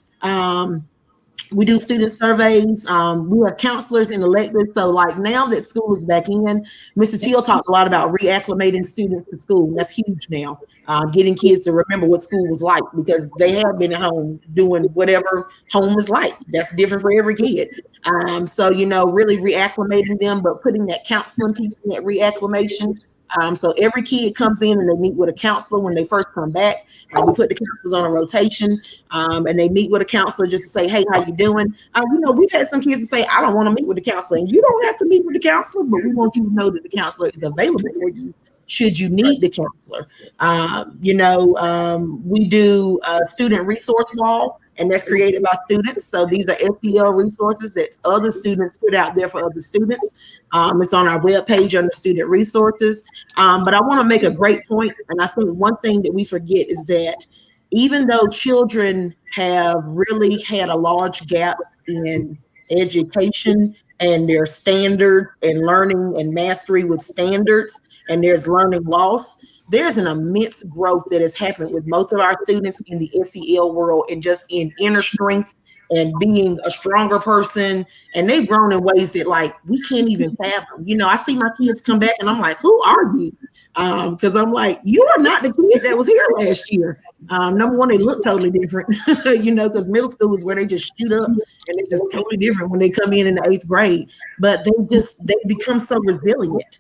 We do student surveys. We have counselors and electives. So like now that school is back in, Mr. Teal talked a lot about reacclimating students to school. And that's huge now, getting kids to remember what school was like, because they have been at home doing whatever home is like. That's different for every kid. So, you know, really reacclimating them, but putting that counseling piece in that reacclimation. So every kid comes in and they meet with a counselor when they first come back. We put the counselors on a rotation, and they meet with a counselor just to say, hey, how you doing? You know, we've had some kids to say, I don't want to meet with the counselor. And you don't have to meet with the counselor, but we want you to know that the counselor is available for you should you need the counselor. You know, we do a student resource wall, and that's created by students. So these are SEL resources that other students put out there for other students. It's on our webpage under student resources. But I want to make a great point. And I think one thing that we forget is that even though children have really had a large gap in education and their standard and learning and mastery with standards, and there's learning loss, there's an immense growth that has happened with most of our students in the SEL world, and just in inner strength and being a stronger person. And they've grown in ways that like we can't even fathom. You know, I see my kids come back and I'm like, who are you? Because I'm like, you are not the kid that was here last year. Number one, they look totally different, you know, because middle school is where they just shoot up, and they're just totally different when they come in the 8th grade. But they become so resilient.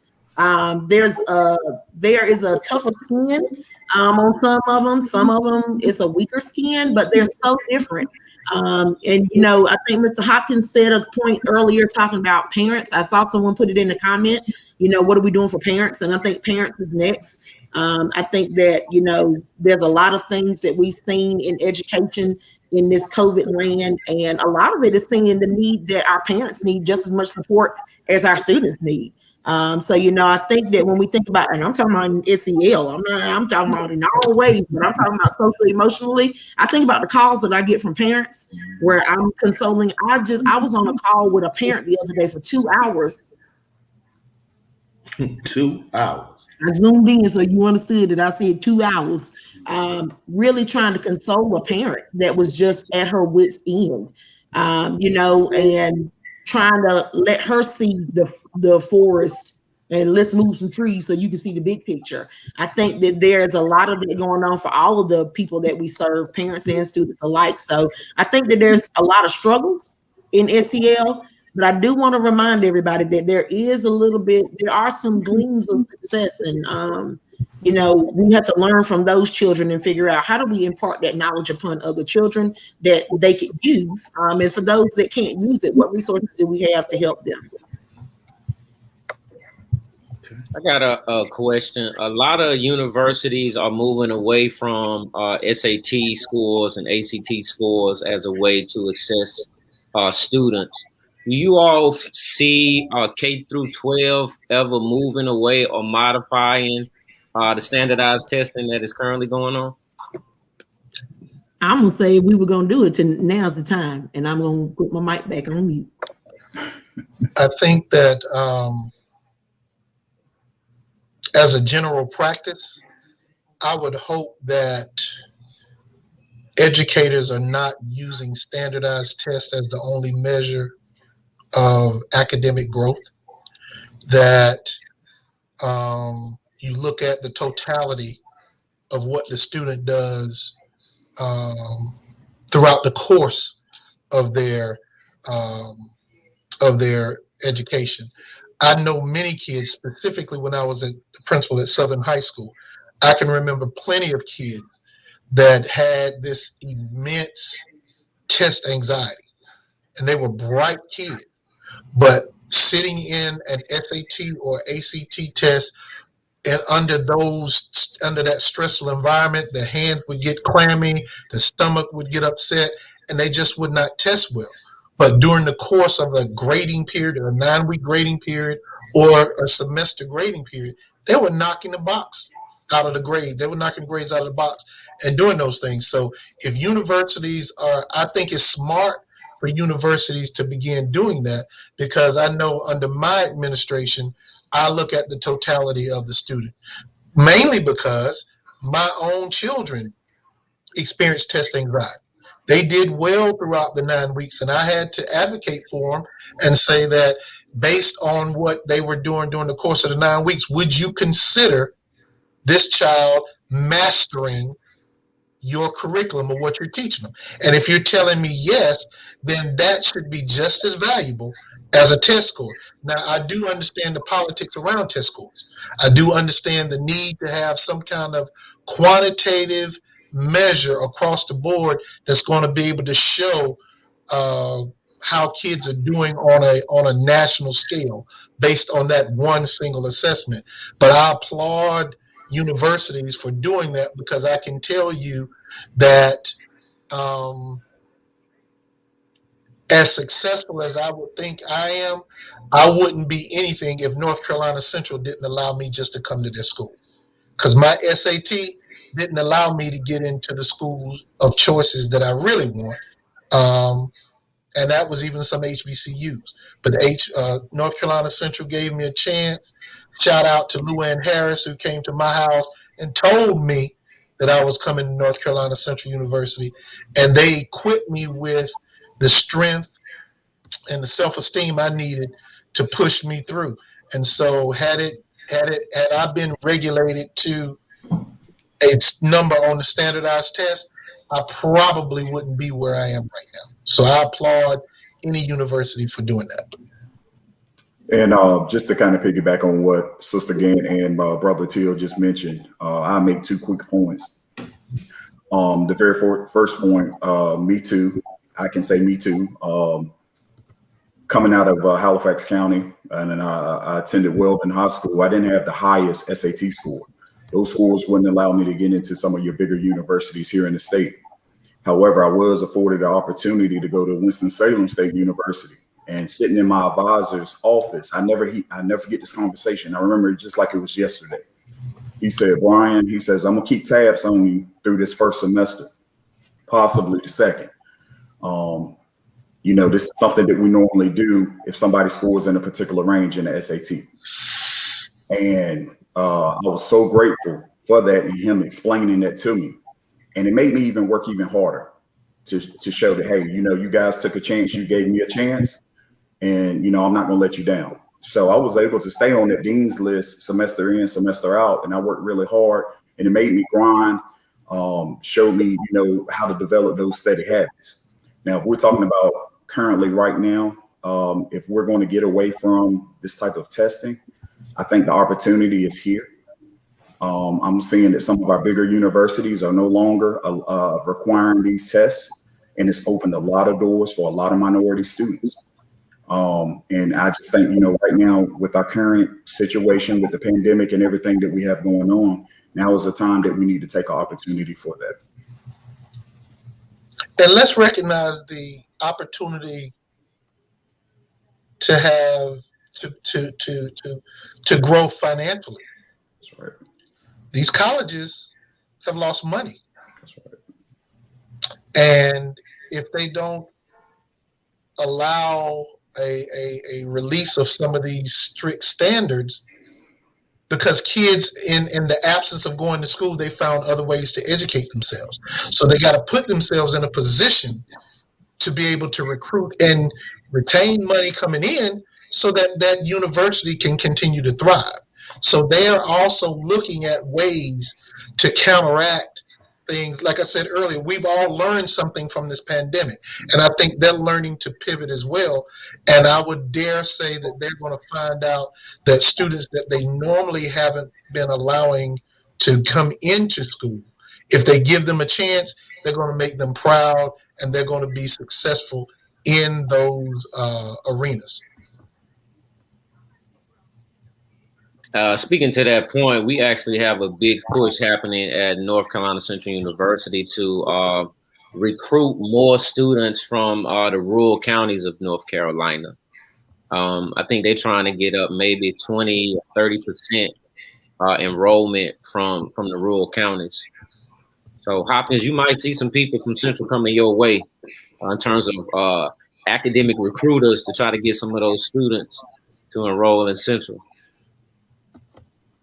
There is a tougher skin on some of them. Some of them is a weaker skin, but they're so different. And, you know, I think Mr. Hopkins said a point earlier talking about parents. I saw someone put it in the comment, you know, what are we doing for parents? And I think parents is next. I think that, there's a lot of things that we've seen in education in this COVID land, and a lot of it is seeing the need that our parents need just as much support as our students need. So, I think that when we think about, and I'm talking about in SEL, I'm talking about in all ways, but I'm talking about socially, emotionally. I think about the calls that I get from parents where I'm consoling. I was on a call with a parent the other day for 2 hours. 2 hours. I zoomed in so you understood that I said 2 hours, really trying to console a parent that was just at her wit's end, and trying to let her see the forest and let's move some trees so you can see the big picture. I think that there's a lot of that going on for all of the people that we serve, parents and students alike. So I think that there's a lot of struggles in SEL, but I do want to remind everybody that there are some gleams of success, and we have to learn from those children and figure out how do we impart that knowledge upon other children that they could use. And for those that can't use it, what resources do we have to help them? I got a question. A lot of universities are moving away from SAT scores and ACT scores as a way to assess students. Do you all see K through 12 ever moving away or modifying the standardized testing that is currently going on? I'm gonna say we were gonna do it. Now's the time, and I'm gonna put my mic back on mute. I think that as a general practice, I would hope that educators are not using standardized tests as the only measure of academic growth, that you look at the totality of what the student does throughout the course of their education. I know many kids, specifically when I was the principal at Southern High School, I can remember plenty of kids that had this immense test anxiety, and they were bright kids. But sitting in an SAT or ACT test, and under that stressful environment, the hands would get clammy, the stomach would get upset, and they just would not test well. But during the course of a grading period, or a 9-week grading period, or a semester grading period, they were knocking the box out of the grade. They were knocking grades out of the box and doing those things. So if universities I think it's smart for universities to begin doing that, because I know under my administration, I look at the totality of the student, mainly because my own children experienced test anxiety. They did well throughout the 9 weeks, and I had to advocate for them and say that based on what they were doing during the course of the 9 weeks, would you consider this child mastering your curriculum or what you're teaching them? And if you're telling me yes, then that should be just as valuable as a test score. Now, I do understand the politics around test scores. I do understand the need to have some kind of quantitative measure across the board that's going to be able to show how kids are doing on a national scale based on that one single assessment. But I applaud universities for doing that, because I can tell you that as successful as I would think I am, I wouldn't be anything if North Carolina Central didn't allow me just to come to their school, because my SAT didn't allow me to get into the schools of choices that I really want. And that was even some HBCUs. But North Carolina Central gave me a chance. Shout out to Luann Harris, who came to my house and told me that I was coming to North Carolina Central University. And they equipped me with the strength and the self-esteem I needed to push me through. And so had I been regulated to a number on the standardized test, I probably wouldn't be where I am right now. So I applaud any university for doing that. And just to kind of piggyback on what Sister Gantt and Brother Teal just mentioned, I'll make 2 quick points. The very first point, me too. I can say me too. Coming out of Halifax County, and then I attended Weldon High School. I didn't have the highest SAT score. Those schools wouldn't allow me to get into some of your bigger universities here in the state. However, I was afforded the opportunity to go to Winston-Salem State University, and sitting in my advisor's office, I never forget this conversation. I remember it just like it was yesterday. He said, Brian, he says, I'm gonna keep tabs on you through this first semester, possibly the second. This is something that we normally do if somebody scores in a particular range in the SAT. And I was so grateful for that and him explaining that to me. And it made me even work even harder to show that, hey, you guys took a chance, you gave me a chance, and, I'm not gonna let you down. So I was able to stay on that dean's list semester in, semester out, and I worked really hard, and it made me grind, showed me, how to develop those steady habits. Now, if we're talking about currently right now, if we're going to get away from this type of testing, I think the opportunity is here. I'm seeing that some of our bigger universities are no longer requiring these tests, and it's opened a lot of doors for a lot of minority students. And I just think, right now with our current situation with the pandemic and everything that we have going on, now is the time that we need to take an opportunity for that. And let's recognize the opportunity to have to grow financially. That's right. These colleges have lost money. That's right. And if they don't allow a release of some of these strict standards, because kids in the absence of going to school, they found other ways to educate themselves. So they got to put themselves in a position to be able to recruit and retain money coming in so that that university can continue to thrive. So they are also looking at ways to counteract things. Like I said earlier, we've all learned something from this pandemic, and I think they're learning to pivot as well. And I would dare say that they're going to find out that students that they normally haven't been allowing to come into school, if they give them a chance, they're going to make them proud, and they're going to be successful in those arenas. Speaking to that point, we actually have a big push happening at North Carolina Central University to recruit more students from the rural counties of North Carolina. I think they're trying to get up maybe 20 or 30% enrollment from the rural counties. So Hopkins, you might see some people from Central coming your way in terms of academic recruiters to try to get some of those students to enroll in Central.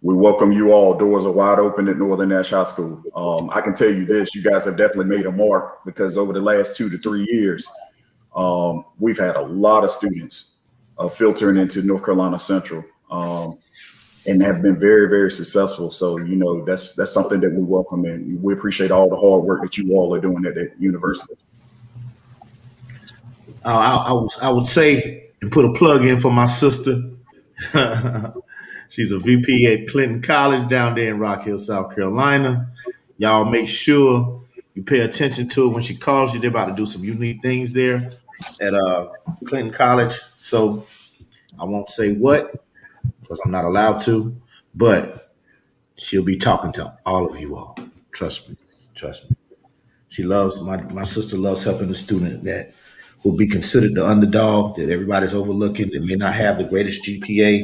We welcome you all. Doors are wide open at Northern Nash High School. I can tell you this, you guys have definitely made a mark, because over the last 2 to 3 years, we've had a lot of students filtering into North Carolina Central and have been very, very successful. So, that's something that we welcome, and we appreciate all the hard work that you all are doing at the university. I would say, and put a plug in for my sister. She's a VP at Clinton College down there in Rock Hill, South Carolina. Y'all make sure you pay attention to it when she calls you. They're about to do some unique things there at Clinton College. So I won't say what, because I'm not allowed to, but she'll be talking to all of you all. Trust me. She loves, my sister loves helping the student that will be considered the underdog, that everybody's overlooking, that may not have the greatest GPA.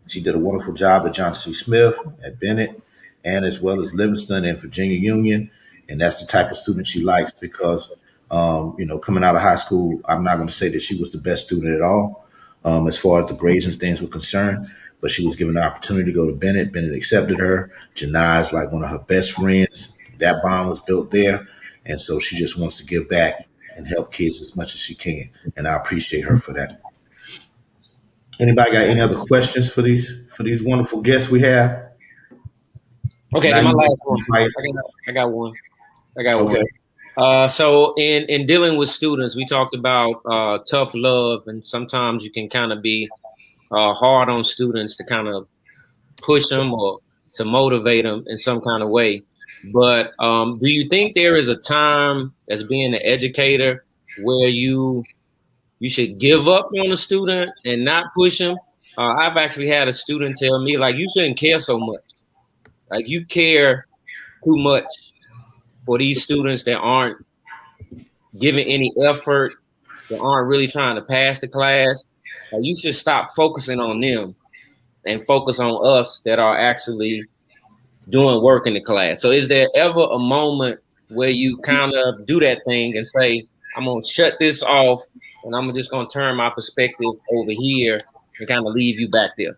She did a wonderful job at Johnson C. Smith, at Bennett, and as well as Livingston and Virginia Union. And that's the type of student she likes, because, coming out of high school, I'm not going to say that she was the best student at all as far as the grades and things were concerned, but she was given the opportunity to go to Bennett. Bennett accepted her. Janai is like one of her best friends. That bond was built there. And so she just wants to give back and help kids as much as she can. And I appreciate her for that. Anybody got any other questions for these wonderful guests we have? Okay, my last one. I got one. Okay. So in dealing with students, we talked about tough love, and sometimes you can kind of be hard on students to kind of push them or to motivate them in some kind of way. But do you think there is a time as being an educator where you should give up on a student and not push him? I've actually had a student tell me, like, you shouldn't care so much. Like you care too much for these students that aren't giving any effort, that aren't really trying to pass the class. You should stop focusing on them and focus on us that are actually doing work in the class. So is there ever a moment where you kind of do that thing and say, I'm going to shut this off and I'm just going to turn my perspective over here and kind of leave you back there?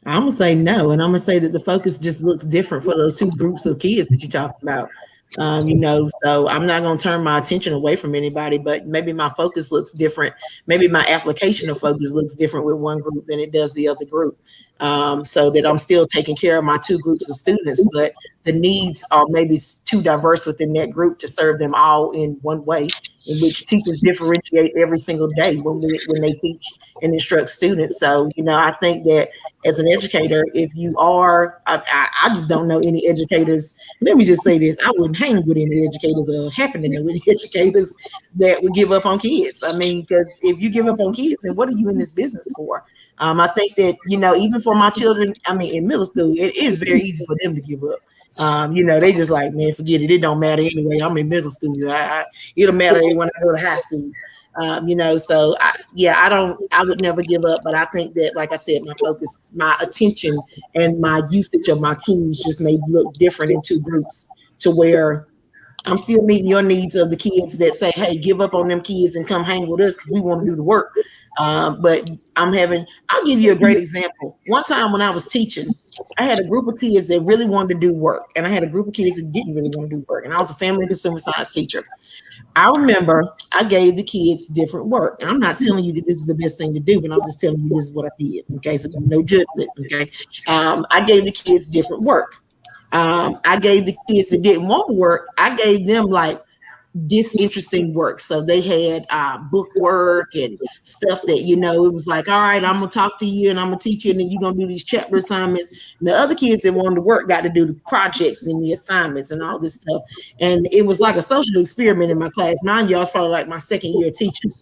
I'm gonna say no, and I'm gonna say that the focus just looks different for those two groups of kids that you talked about. So I'm not gonna turn my attention away from anybody, but maybe my focus looks different. Maybe my application of focus looks different with one group than it does the other group. So that I'm still taking care of my two groups of students, but the needs are maybe too diverse within that group to serve them all in one way, in which teachers differentiate every single day when they teach and instruct students. So, I think that as an educator, if you are, I just don't know any educators. Let me just say this. I wouldn't hang with any educators or happen to know any educators that would give up on kids. I mean, because if you give up on kids, then what are you in this business for? I think that, even for my children, in middle school, it is very easy for them to give up. They just like, man, forget it. It don't matter anyway. I'm in middle school. It'll matter when I go to high school. So I would never give up. But I think that, like I said, my focus, my attention and my usage of my tools just may look different in two groups to where I'm still meeting your needs of the kids that say, hey, give up on them kids and come hang with us because we want to do the work. But I'll give you a great example. One time when I was teaching, I had a group of kids that really wanted to do work, and I had a group of kids that didn't really want to do work. And I was a family and consumer science teacher. I remember I gave the kids different work. And I'm not telling you that this is the best thing to do, but I'm just telling you this is what I did. Okay, so no judgment. Okay, I gave the kids different work. I gave the kids that didn't want to work, I gave them like disinteresting work. So they had book work and stuff that, it was like, all right, I'm going to talk to you and I'm going to teach you, and then you're going to do these chapter assignments. And the other kids that wanted to work got to do the projects and the assignments and all this stuff. And it was like a social experiment in my class. Mind you, I was probably like my second year teaching.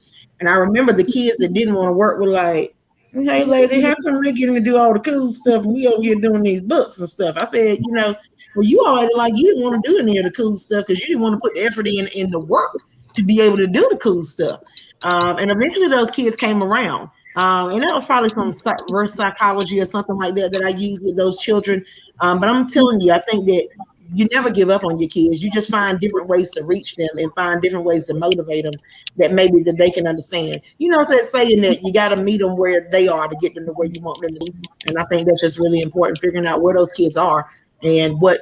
And I remember the kids that didn't want to work were like, hey, lady, how come they getting to do all the cool stuff and we over here doing these books and stuff? I said, well, you already like, you didn't want to do any of the cool stuff because you didn't want to put the effort in the work to be able to do the cool stuff. And eventually those kids came around. And that was probably some reverse psychology or something like that I used with those children. But I'm telling you, I think that you never give up on your kids. You just find different ways to reach them and find different ways to motivate them that maybe that they can understand. It's that saying that you got to meet them where they are to get them to where you want them to be. And I think that's just really important, figuring out where those kids are and what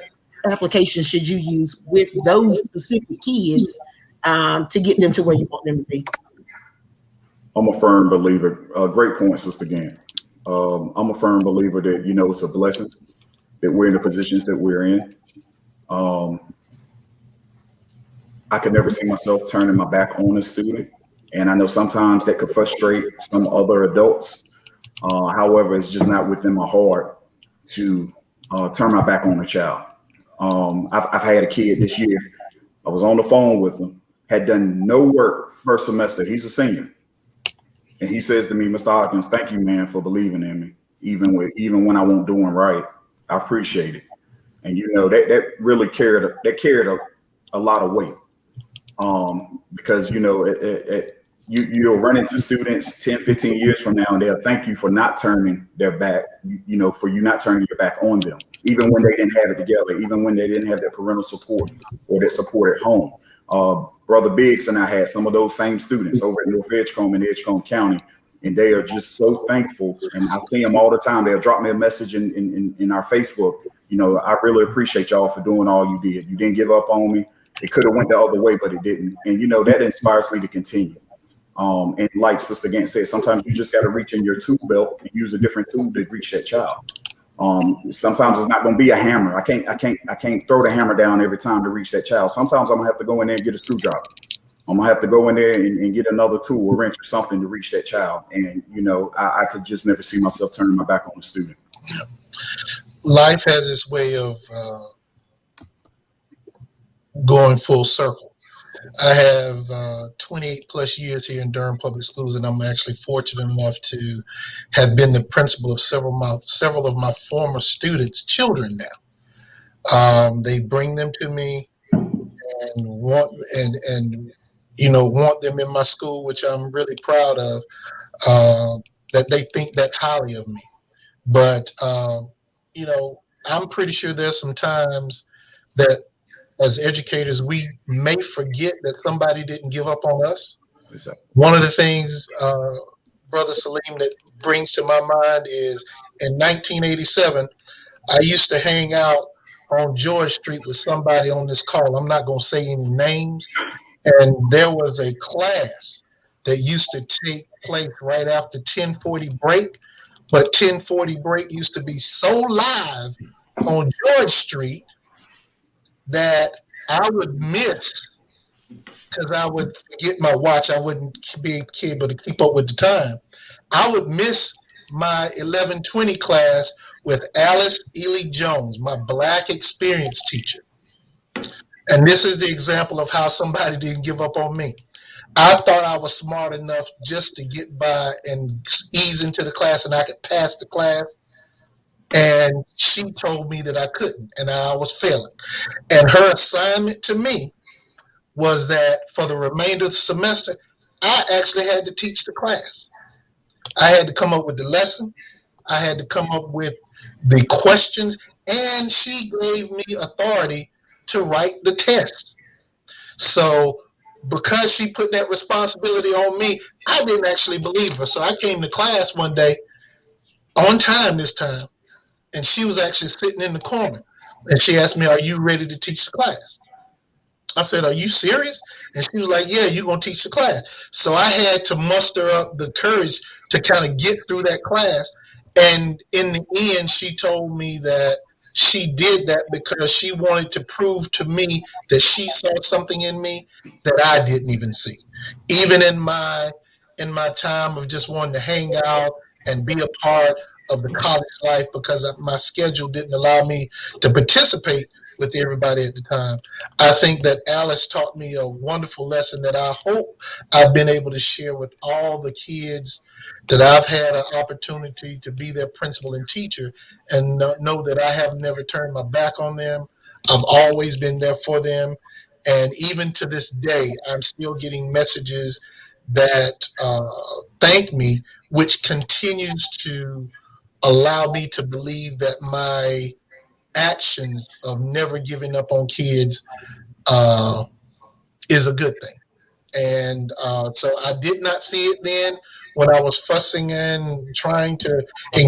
applications should you use with those specific kids to get them to where you want them to be. I'm a firm believer. Great point, Sister Gantt. I'm a firm believer that, it's a blessing that we're in the positions that we're in. I could never see myself turning my back on a student. And I know sometimes that could frustrate some other adults. However, it's just not within my heart to turn my back on a child. I've had a kid this year. I was on the phone with him, had done no work first semester. He's a senior. And he says to me, Mr. Hopkins, thank you, man, for believing in me. Even when I won't doing right, I appreciate it. And that really carried a lot of weight. Because you'll run into students 10, 15 years from now, and they'll thank you for not turning their back, for you not turning your back on them, even when they didn't have it together, even when they didn't have their parental support or their support at home. Brother Biggs and I had some of those same students over at North Edgecombe in Edgecombe County, and they are just so thankful. And I see them all the time. They'll drop me a message in our Facebook. I really appreciate y'all for doing all you did. You didn't give up on me. It could have went the other way, but it didn't. And, that inspires me to continue. And like Sister Gantt said, sometimes you just got to reach in your tool belt and use a different tool to reach that child. Sometimes it's not going to be a hammer. I can't throw the hammer down every time to reach that child. Sometimes I'm going to have to go in there and get a screwdriver. I'm going to have to go in there and get another tool, a wrench or something to reach that child. And, I could just never see myself turning my back on a student. Life has its way of going full circle. I have 28 plus years here in Durham Public Schools, and I'm actually fortunate enough to have been the principal of several of my former students' children now. They bring them to me and want them in my school, which I'm really proud of. That they think that highly of me. But I'm pretty sure there's some times that as educators, we may forget that somebody didn't give up on us. Exactly. One of the things, Brother Salim, that brings to my mind is in 1987, I used to hang out on George Street with somebody on this call. I'm not going to say any names. And there was a class that used to take place right after 1040 break. But 1040 break used to be so live on George Street that I would miss, because I would forget my watch. I wouldn't be able to keep up with the time. I would miss my 1120 class with Alice Ely Jones, my Black experience teacher. And this is the example of how somebody didn't give up on me. I thought I was smart enough just to get by and ease into the class and I could pass the class. And she told me that I couldn't and I was failing. And her assignment to me was that for the remainder of the semester, I actually had to teach the class. I had to come up with the lesson. I had to come up with the questions. And she gave me authority to write the test. So because she put that responsibility on me, I didn't actually believe her. So I came to class one day on time this time. And she was actually sitting in the corner. And she asked me, "Are you ready to teach the class?" I said, "Are you serious?" And she was like, "Yeah, you're going to teach the class." So I had to muster up the courage to kind of get through that class. And in the end, she told me that she did that because she wanted to prove to me that she saw something in me that I didn't even see. Even in my time of just wanting to hang out and be a part of the college life, because my schedule didn't allow me to participate with everybody at the time. I think that Alice taught me a wonderful lesson that I hope I've been able to share with all the kids that I've had an opportunity to be their principal and teacher, and know that I have never turned my back on them. I've always been there for them. And even to this day, I'm still getting messages that thank me, which continues to allow me to believe that my actions of never giving up on kids is a good thing. And so I did not see it then when I was fussing and trying to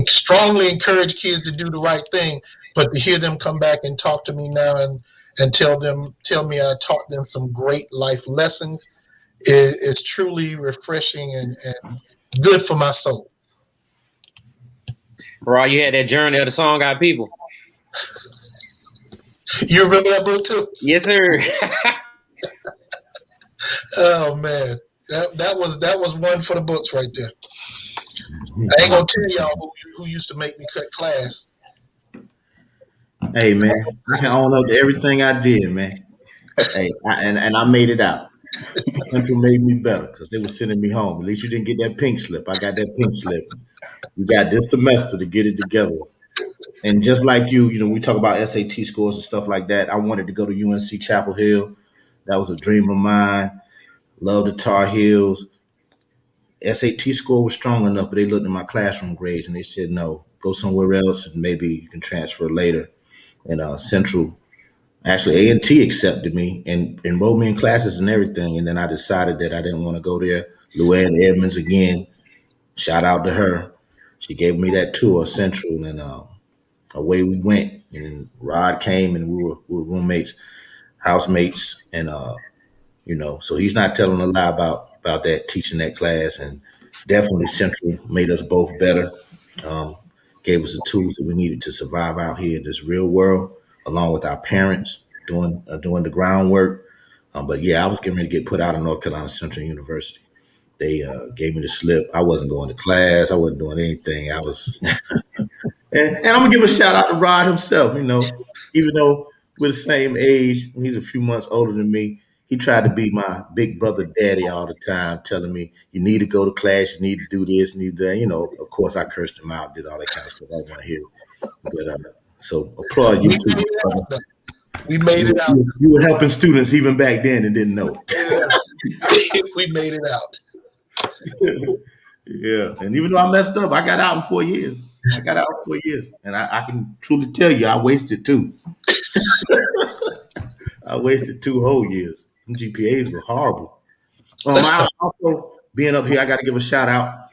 strongly encourage kids to do the right thing. But to hear them come back and talk to me now and tell me I taught them some great life lessons is truly refreshing and good for my soul. Right, you had that journey of the song Got People. You remember that book too? Yes, sir. Oh man, that was one for the books right there. I ain't gonna tell y'all who used to make me cut class. Hey man, I can own up to everything I did, man. Hey, and I made it out. Until made me better because they were sending me home. At least you didn't get that pink slip. I got that pink slip. We got this semester to get it together. And just like you, we talk about SAT scores and stuff like that. I wanted to go to UNC Chapel Hill. That was a dream of mine. Love the Tar Heels. SAT score was strong enough, but they looked at my classroom grades and they said, no, go somewhere else and maybe you can transfer later. And Central, actually A&T accepted me and enrolled me in classes and everything. And then I decided that I didn't want to go there. Luann Edmonds again, shout out to her. She gave me that tour of Central and away we went. And Rod came and we were roommates, housemates, and so he's not telling a lie about that, teaching that class. And definitely Central made us both better, gave us the tools that we needed to survive out here in this real world, along with our parents doing the groundwork. But yeah, I was getting ready to get put out of North Carolina Central University. They gave me the slip. I wasn't going to class. I wasn't doing anything. I was, and I'm gonna give a shout out to Rod himself. Even though we're the same age, he's a few months older than me. he tried to be my big brother daddy all the time, telling me, you need to go to class, you need to do this, need that. You know, of course, I cursed him out, did all that kind of stuff. I didn't want to hear it. But so applaud you too. We made it out. You were helping students even back then and didn't know it. Yeah. We made it out. Yeah, and even though I messed up, I got out in 4 years. And I can truly tell you, I wasted 2. I wasted 2 whole years. Them GPAs were horrible. I also, being up here, I got to give a shout out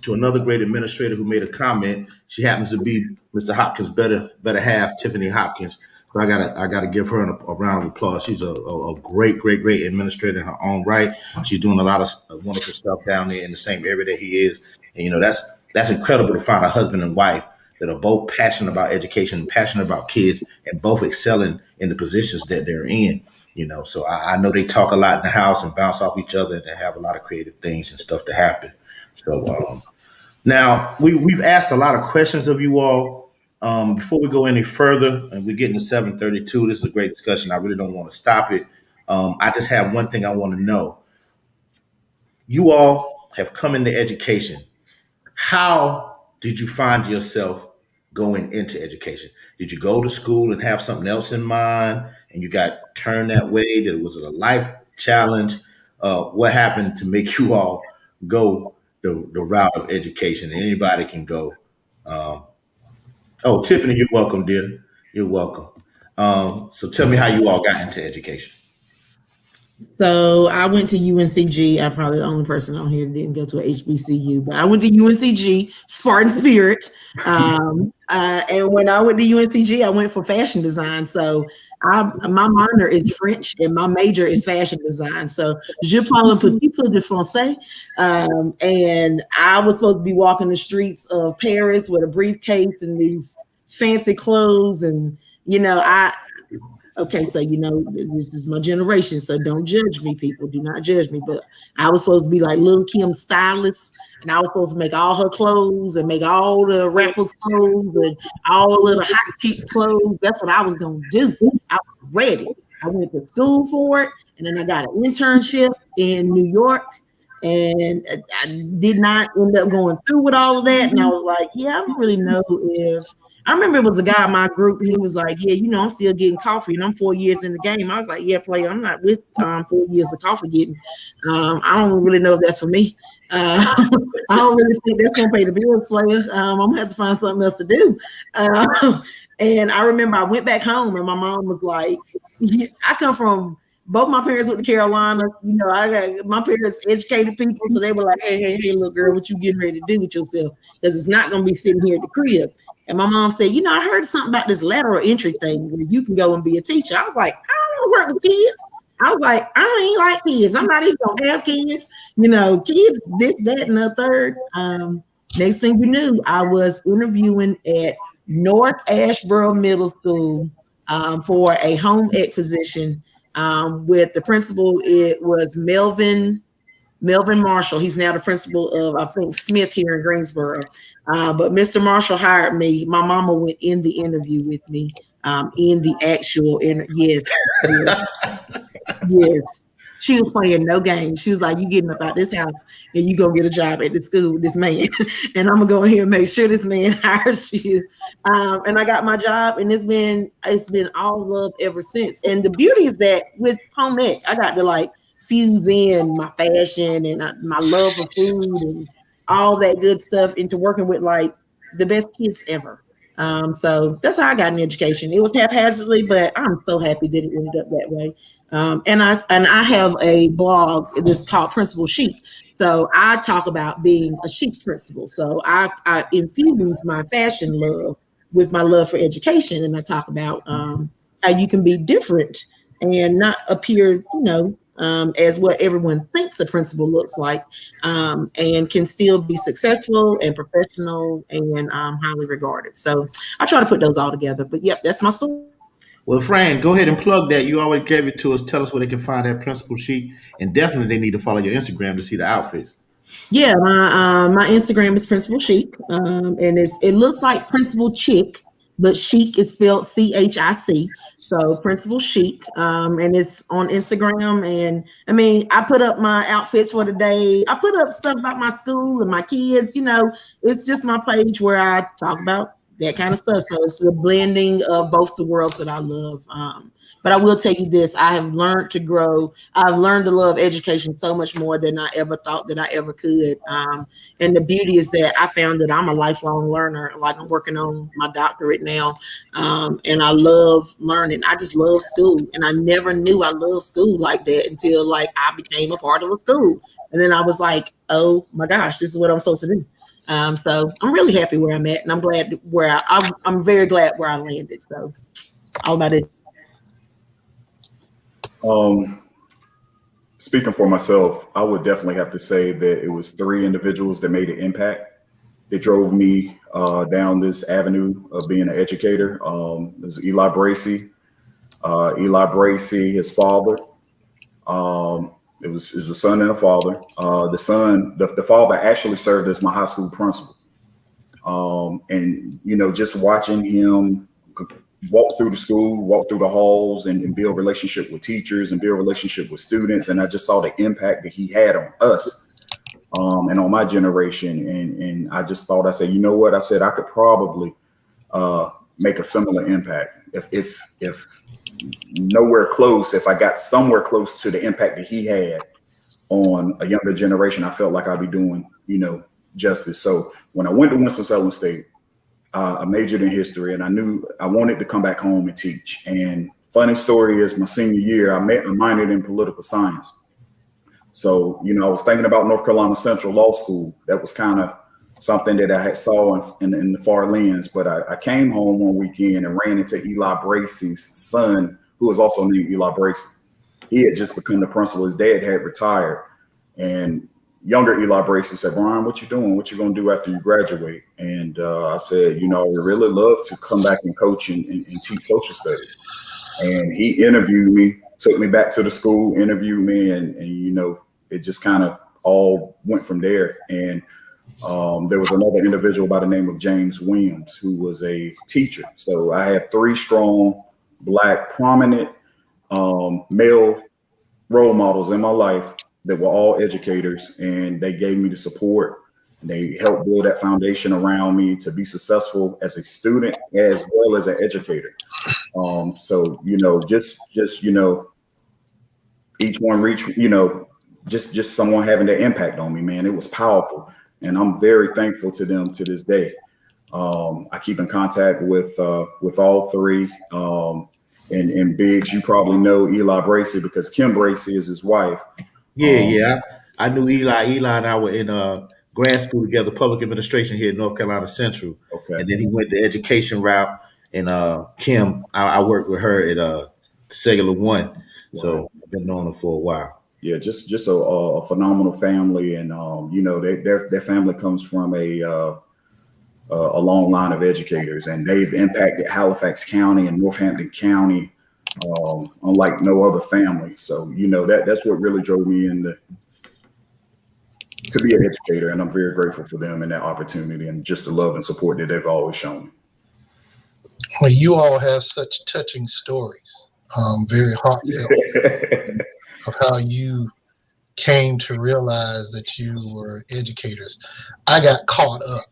to another great administrator who made a comment. She happens to be Mr. Hopkins' better half, Tiffany Hopkins. So I gotta give her a round of applause. She's a great administrator in her own right. She's doing a lot of wonderful stuff down there in the same area that he is. And you know, that's incredible to find a husband and wife that are both passionate about education, passionate about kids, and both excelling in the positions that they're in. You know, so I know they talk a lot in the house and bounce off each other, and they have a lot of creative things and stuff to happen. So now we've asked a lot of questions of you all. Before we go any further, and we're getting to 7:32, this is a great discussion. I really don't want to stop it. I just have one thing I want to know. You all have come into education. How did you find yourself going into education? Did you go to school and have something else in mind and you got turned that way? Was it a life challenge? What happened to make you all go the route of education? Anybody can go. Tiffany, you're welcome, dear. You're welcome. So tell me how you all got into education. So I went to UNCG. I'm probably the only person on here that didn't go to a HBCU, but I went to UNCG, Spartan Spirit. And when I went to UNCG, I went for fashion design. So my minor is French and my major is fashion design. So je parle un petit peu de français. And I was supposed to be walking the streets of Paris with a briefcase and these fancy clothes. And, you know, okay, so, you know, this is my generation, so don't judge me, people. Do not judge me. But I was supposed to be like Lil' Kim's stylist, and I was supposed to make all her clothes and make all the rappers' clothes and all of the hot chicks' clothes. That's what I was going to do. I was ready. I went to school for it, and then I got an internship in New York, and I did not end up going through with all of that. And I was like, yeah, I don't really know if I remember it was a guy in my group. He was like, yeah, you know, I'm still getting coffee and I'm 4 years in the game. I was like, yeah, player, I'm not with 4 years of coffee getting. I don't really know if that's for me. I don't really think that's going to pay the bills, player. I'm going to have to find something else to do. And I remember I went back home and my mom was like, I come from, both my parents went to Carolina. You know, I got my parents educated people. So they were like, hey, little girl, what you getting ready to do with yourself? Because it's not going to be sitting here at the crib. And my mom said, you know, I heard something about this lateral entry thing where you can go and be a teacher. I was like, I don't want to work with kids. I was like, I ain't like kids. I'm not even gonna have kids. You know, kids, this, that, and the third. Next thing you knew, I was interviewing at North Ashboro Middle School for a home ec position with the principal. It was Melvin Marshall. He's now the principal of, I think, Smith here in Greensboro. But Mr. Marshall hired me. My mama went in the interview with me, in the actual interview. Yes. She was playing no games. She was like, you getting up out this house and you gonna get a job at the school with this man. And I'm gonna go in here and make sure this man hires you. And I got my job, and it's been all love ever since. And the beauty is that with home ec, I got to like fuse in my fashion and my love for food and all that good stuff into working with like the best kids ever. So that's how I got an education. It was haphazardly, but I'm so happy that it ended up that way. And I have a blog that's called Principal Chic. So I talk about being a chic principal. So I infuse my fashion love with my love for education, and I talk about how you can be different and not appear, as what everyone thinks a principal looks like, and can still be successful and professional and highly regarded. So I try to put those all together. But yep, that's my story. Well, Fran, go ahead and plug that. You already gave it to us. Tell us where they can find that Principal Chic, and definitely they need to follow your Instagram to see the outfits. Yeah, my Instagram is Principal Chic, and it looks like Principal Chick, but Chic is spelled CHIC. So Principal Chic, and it's on Instagram. And I mean, I put up my outfits for the day. I put up stuff about my school and my kids. It's just my page where I talk about that kind of stuff. So it's a blending of both the worlds that I love. But I will tell you this, I have learned to grow. I've learned to love education so much more than I ever thought that I ever could. And the beauty is that I found that I'm a lifelong learner. Like, I'm working on my doctorate now. And I love learning. I just love school. And I never knew I loved school like that until like I became a part of a school. And then I was like, oh my gosh, this is what I'm supposed to do. So I'm really happy where I'm at, and I'm glad I'm very glad where I landed. So all about it. Speaking for myself, I would definitely have to say that it was 3 individuals that made an impact. They drove me down this avenue of being an educator. It was Eli Bracey. His father. It was a son and a father. The father actually served as my high school principal. And just watching him walk through the school, walk through the halls, and build relationship with teachers and build relationship with students. And I just saw the impact that he had on us and on my generation. And I just thought, I said, you know what? I said, I could probably make a similar impact. If nowhere close, if I got somewhere close to the impact that he had on a younger generation, I felt like I'd be doing, justice. So when I went to Winston-Salem State, I majored in history, and I knew I wanted to come back home and teach. And funny story is, my senior year, I minored in political science. So, I was thinking about North Carolina Central Law School. That was kind of something that I had saw in the far lens. But I came home one weekend and ran into Eli Bracey's son, who was also named Eli Bracey. He had just become the principal. His dad had retired. And younger Eli Bracey said, Brian, what you doing? What you going to do after you graduate? And I said, I would really love to come back and coach and teach social studies. And he interviewed me, took me back to the school, interviewed me, and it just kind of all went from there. And there was another individual by the name of James Williams, who was a teacher. So I had 3 strong, Black, prominent male role models in my life that were all educators, and they gave me the support. And they helped build that foundation around me to be successful as a student as well as an educator. So just each one reach, just someone having the impact on me, man. It was powerful, and I'm very thankful to them to this day. I keep in contact with all 3. And Biggs, you probably know Eli Bracey because Kim Bracey is his wife. Yeah. I knew Eli. Eli and I were in grad school together, public administration here at North Carolina Central. Okay. And then he went the education route. And Kim, I worked with her at Cellular One. Wow. So I've been knowing her for a while. Yeah, just a phenomenal family. And, their family comes from a long line of educators, and they've impacted Halifax County and Northampton County unlike no other family. So, that's what really drove me to be an educator. And I'm very grateful for them and that opportunity and just the love and support that they've always shown me. Well, you all have such touching stories, very heartfelt, of how you came to realize that you were educators. I got caught up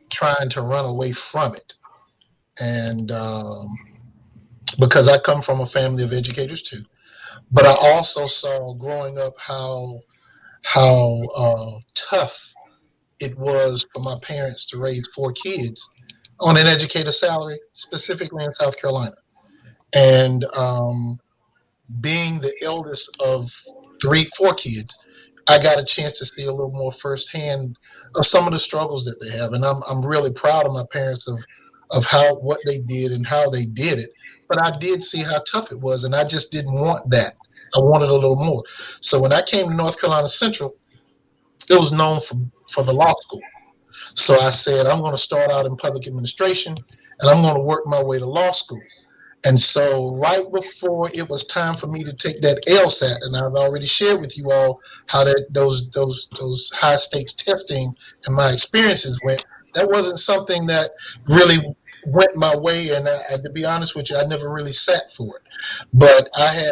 trying to run away from it. And because I come from a family of educators too, but I also saw growing up how tough it was for my parents to raise 4 kids on an educator's salary, specifically in South Carolina. And being the eldest of 4 kids, I got a chance to see a little more firsthand of some of the struggles that they have. And I'm really proud of my parents of what they did and how they did it. But I did see how tough it was, and I just didn't want that. I wanted a little more. So when I came to North Carolina Central, it was known for the law school. So I said, I'm going to start out in public administration, and I'm going to work my way to law school. And so right before it was time for me to take that LSAT, and I've already shared with you all how those high stakes testing and my experiences went, that wasn't something that really went my way. And to be honest with you, I never really sat for it. But I had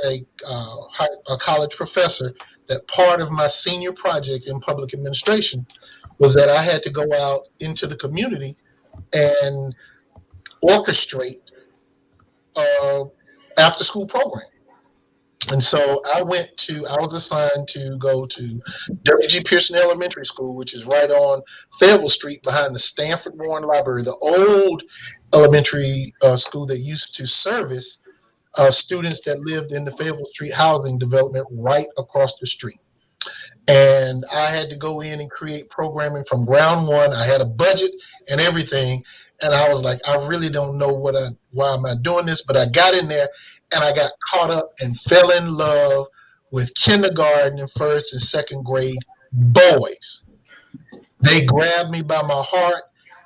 a college professor that part of my senior project in public administration was that I had to go out into the community and orchestrate after school program. And so I was assigned to go to W.G. Pearson Elementary School, which is right on Fayetteville Street behind the Stanford Warren Library, the old elementary school that used to service students that lived in the Fayetteville Street housing development right across the street. And I had to go in and create programming from ground one. I had a budget and everything. And I was like, I really don't know why am I doing this? But I got in there and I got caught up and fell in love with kindergarten and first and second grade boys. They grabbed me by my heart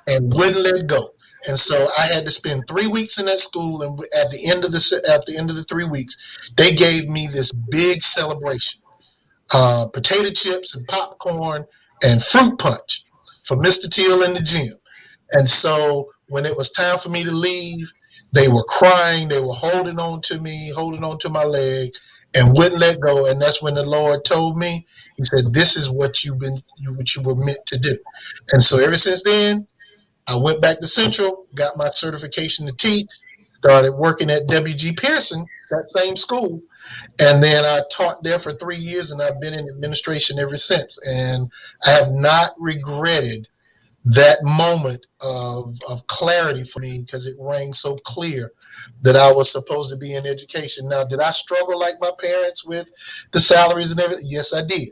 and wouldn't let go. And so I had to spend 3 weeks in that school. And at the end of the 3 weeks, they gave me this big celebration. Potato chips and popcorn and fruit punch for Mr. Teal in the gym. And so when it was time for me to leave, they were crying. They were holding on to me, holding on to my leg, and wouldn't let go. And that's when the Lord told me, he said, this is what you were meant to do. And so ever since then, I went back to Central, got my certification to teach, started working at W.G. Pearson, that same school. And then I taught there for 3 years, and I've been in administration ever since. And I have not regretted that moment of clarity for me, because it rang so clear that I was supposed to be in education. Now, did I struggle like my parents with the salaries and everything? Yes, I did.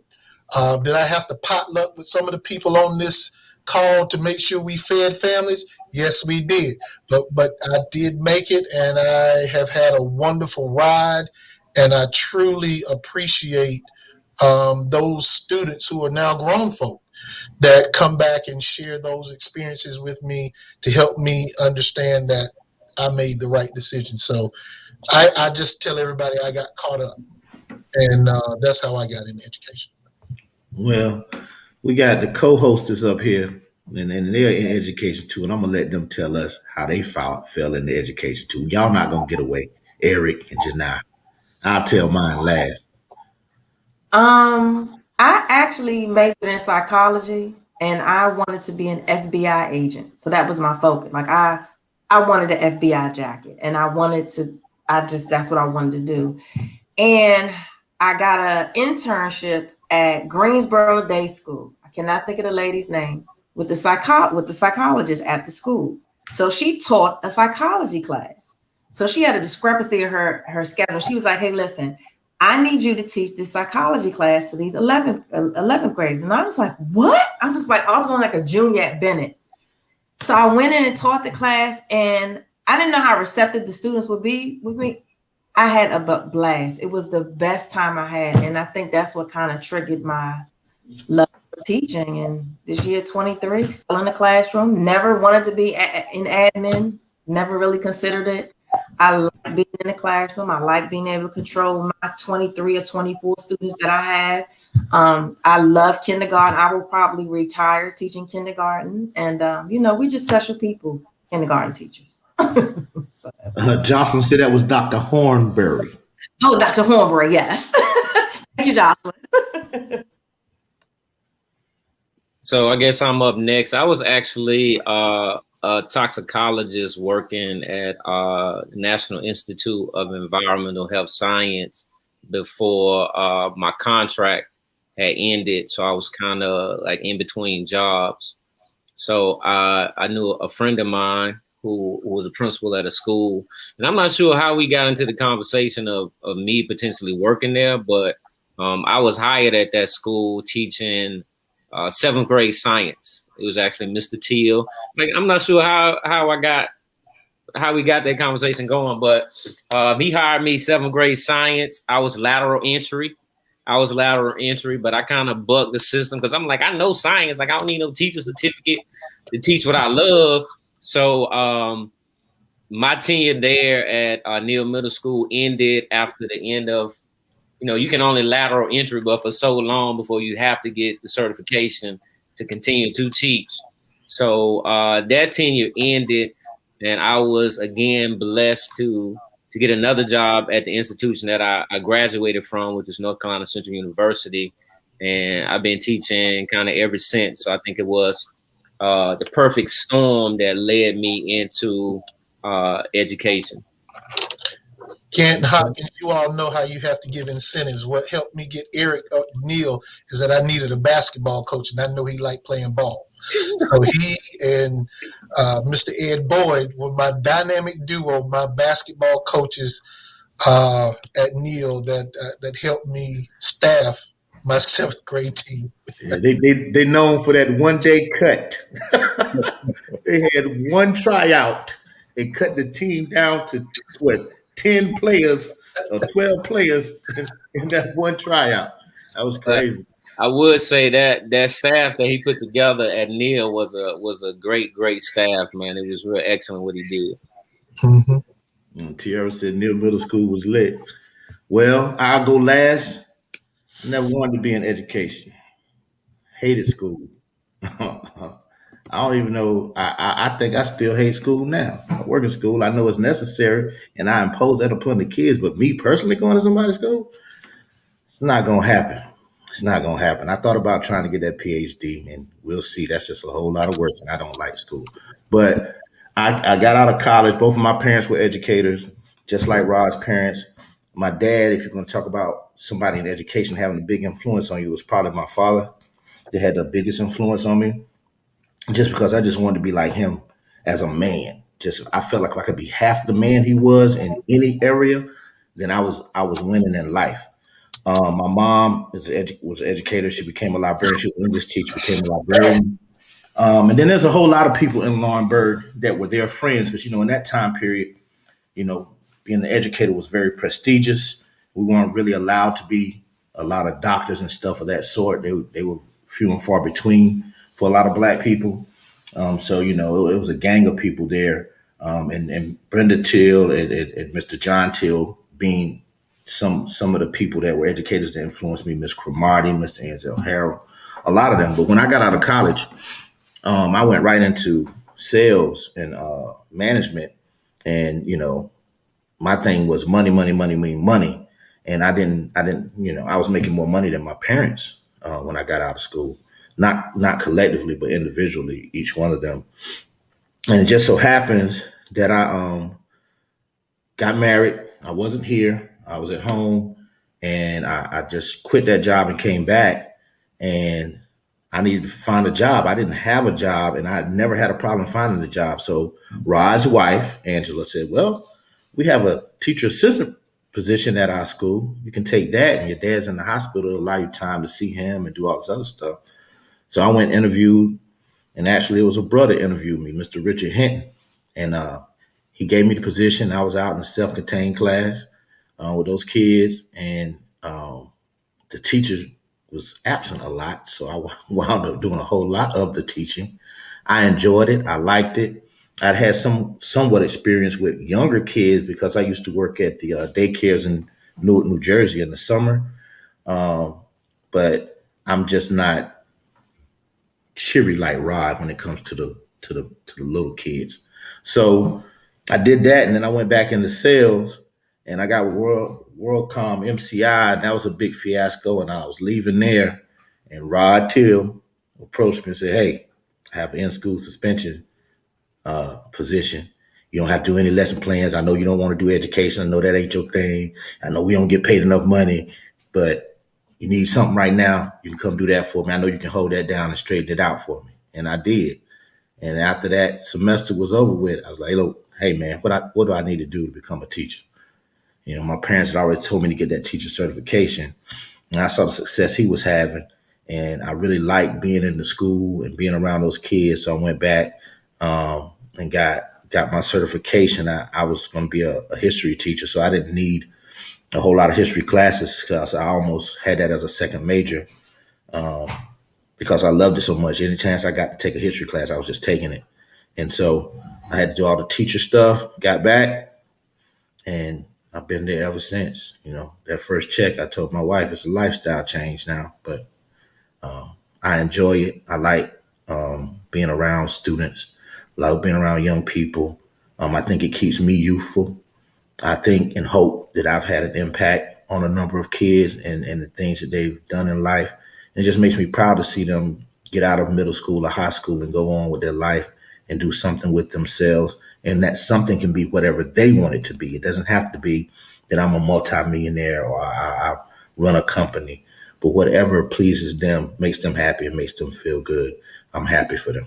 Did I have to potluck with some of the people on this call to make sure we fed families? Yes, we did. But I did make it, and I have had a wonderful ride. And I truly appreciate those students who are now grown folk that come back and share those experiences with me to help me understand that I made the right decision. So I just tell everybody I got caught up, and that's how I got into education. Well, we got the co-hostess up here, and they're in education too, and I'm going to let them tell us how they fell into education too. Y'all not going to get away, Eric and Janai. I'll tell mine last. I actually majored in psychology, and I wanted to be an FBI agent. So that was my focus. Like I wanted an FBI jacket, and that's what I wanted to do. And I got an internship at Greensboro Day School. I cannot think of the lady's name, with the psychologist at the school. So she taught a psychology class. So she had a discrepancy in her schedule. She was like, hey, listen, I need you to teach this psychology class to these 11th graders. And I was like, what? I was on like a junior at Bennett. So I went in and taught the class, and I didn't know how receptive the students would be with me. I had a blast. It was the best time I had. And I think that's what kind of triggered my love for teaching. And this year, 23, still in the classroom, never wanted to be in admin, never really considered it. I like being in the classroom. I like being able to control my 23 or 24 students that I have. I love kindergarten. I will probably retire teaching kindergarten. And, we just special people, kindergarten teachers. So Jocelyn said that was Dr. Hornberry. Oh, Dr. Hornberry, yes. Thank you, Jocelyn. So I guess I'm up next. I was actually a toxicologist working at National Institute of Environmental Health Science before my contract had ended. So I was kind of like in between jobs. So I knew a friend of mine who was a principal at a school. And I'm not sure how we got into the conversation of me potentially working there, but I was hired at that school teaching 7th grade science. It was actually Mr. Teal. Like, I'm not sure how we got that conversation going, but he hired me 7th grade science. I was lateral entry, but I kind of bugged the system because I'm like, I know science. Like, I don't need no teacher certificate to teach what I love. So my tenure there at Neal Middle School ended after the end of, you can only lateral entry, but for so long before you have to get the certification to continue to teach. So that tenure ended, and I was again blessed to get another job at the institution that I graduated from, which is North Carolina Central University, and I've been teaching kind of ever since. So I think it was the perfect storm that led me into education. Gantt and Hopkins, you all know how you have to give incentives. What helped me get Eric Neal is that I needed a basketball coach, and I know he liked playing ball. So he and Mr. Ed Boyd were my dynamic duo, my basketball coaches at Neal that helped me staff my 7th grade team. Yeah, they known for that one day cut. They had one tryout and cut the team down to what 10 players or 12 players in that one tryout. That was crazy. I would say that staff that he put together at Neal was a great staff, man. It was real excellent what he did. Mm-hmm. Tierra said Neal Middle School was lit. Well, I'll go last. Never wanted to be in education. Hated school. I don't even know. I think I still hate school now. I work in school. I know it's necessary, and I impose that upon the kids. But me personally going to somebody's school, it's not going to happen. It's not going to happen. I thought about trying to get that PhD, and we'll see. That's just a whole lot of work, and I don't like school. But I got out of college. Both of my parents were educators, just like Rod's parents. My dad, if you're going to talk about somebody in education having a big influence on you, was probably my father. They had the biggest influence on me, just because I just wanted to be like him as a man. Just I felt like if I could be half the man he was in any area, then I was winning in life. My mom was an educator. She became a librarian. She was an English teacher, became a librarian. And then there's a whole lot of people in Laurinburg that were their friends, because in that time period, being an educator was very prestigious. We weren't really allowed to be a lot of doctors and stuff of that sort. They were few and far between for a lot of Black people. So it was a gang of people there, and Brenda Teal and Mr. John Teal being some of the people that were educators that influenced me, Miss Cromartie, Mr. Ansel Harrell, a lot of them. But when I got out of college, I went right into sales and management, and my thing was money. And I didn't, I was making more money than my parents when I got out of school, not collectively, but individually, each one of them. And it just so happens that I got married. I wasn't here. I was at home, and I just quit that job and came back, and I needed to find a job. I didn't have a job, and I never had a problem finding a job. So Rod's wife, Angela, said, well, we have a teacher assistant position at our school. You can take that, and your dad's in the hospital. It'll allow you time to see him and do all this other stuff. So I went and interviewed, and actually it was a brother interviewed me, Mr. Richard Hinton. And he gave me the position. I was out in a self-contained class with those kids, and the teacher was absent a lot. So I wound up doing a whole lot of the teaching. I enjoyed it. I liked it. I'd had somewhat experience with younger kids because I used to work at the daycares in Newark, New Jersey in the summer. But I'm just not cheery like Rod when it comes to the little kids. So I did that, and then I went back into sales, and I got WorldCom MCI, and that was a big fiasco. And I was leaving there, and Rod Teal approached me and said, hey, I have an in-school suspension position. You don't have to do any lesson plans. I know you don't want to do education. I know that ain't your thing. I know we don't get paid enough money, but you need something right now. You can come do that for me. I know you can hold that down and straighten it out for me. And I did. And after that semester was over with, I was like, look, hey man, what do I need to do to become a teacher? My parents had already told me to get that teacher certification, and I saw the success he was having, and I really liked being in the school and being around those kids. So I went back and got my certification. I was going to be a history teacher, so I didn't need a whole lot of history classes because I almost had that as a second major because I loved it so much. Any chance I got to take a history class, I was just taking it. And so I had to do all the teacher stuff, got back, and I've been there ever since. That first check, I told my wife it's a lifestyle change now, but I enjoy it. I like being around students. I love being around young people. I think it keeps me youthful. I think and hope that I've had an impact on a number of kids and the things that they've done in life. It just makes me proud to see them get out of middle school or high school and go on with their life and do something with themselves. And that something can be whatever they want it to be. It doesn't have to be that I'm a multimillionaire or I run a company, but whatever pleases them, makes them happy and makes them feel good. I'm happy for them.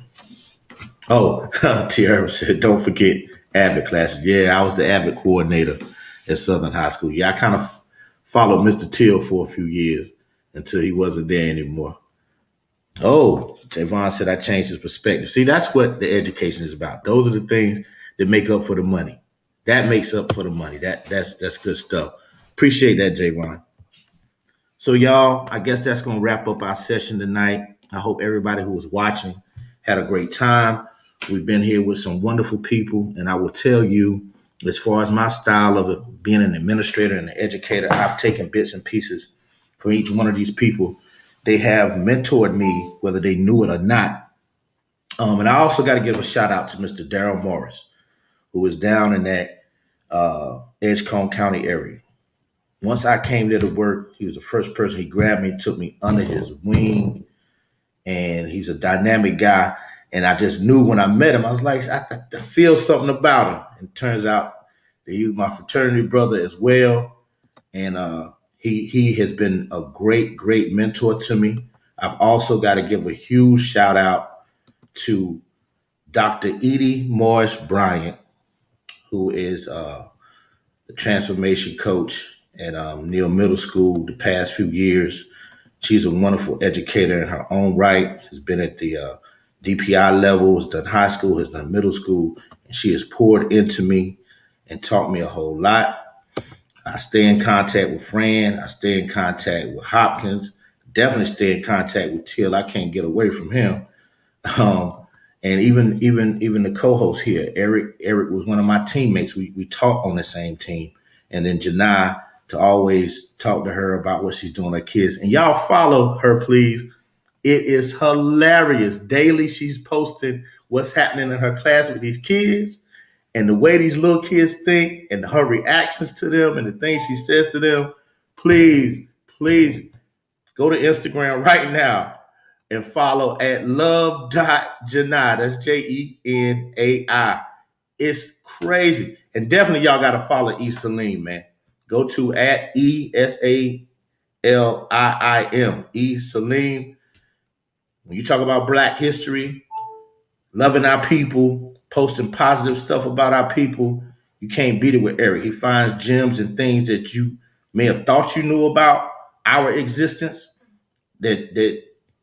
Oh, Tiara said, don't forget AVID classes. Yeah, I was the AVID coordinator at Southern High School. Yeah, I kind of followed Mr. Teal for a few years until he wasn't there anymore. Oh, Javon said I changed his perspective. See, that's what the education is about. Those are the things that make up for the money. That makes up for the money. That's good stuff. Appreciate that, Javon. So, y'all, I guess that's going to wrap up our session tonight. I hope everybody who was watching had a great time. We've been here with some wonderful people, and I will tell you, as far as my style of being an administrator and an educator, I've taken bits and pieces from each one of these people. They have mentored me, whether they knew it or not. And I also got to give a shout out to Mr. Darryl Morris, who is down in that Edgecombe County area. Once I came there to work, he was the first person. He grabbed me, took me under his wing, and he's a dynamic guy. And I just knew when I met him, I was like, I feel something about him. And turns out that he was my fraternity brother as well. And he has been a great, great mentor to me. I've also got to give a huge shout out to Dr. Edie Morris Bryant, who is the transformation coach at Neal Middle School the past few years. She's a wonderful educator in her own right, has been at the DPI level, has done high school, has done middle school, and she has poured into me and taught me a whole lot. I stay in contact with Fran. I stay in contact with Hopkins. Definitely stay in contact with Teal. I can't get away from him. And even the co-host here, Eric was one of my teammates. We taught on the same team. And then Janai, to always talk to her about what she's doing with her kids. And y'all follow her, please. It is hilarious. Daily, she's posting what's happening in her class with these kids and the way these little kids think and her reactions to them and the things she says to them. Please go to Instagram right now and follow at love.janai. That's Jenai. It's crazy. And definitely y'all got to follow E. Salim, man. Go to at ESALIIM, E. Salim. When you talk about Black history, loving our people, posting positive stuff about our people, you can't beat it with Eric. He finds gems and things that you may have thought you knew about our existence that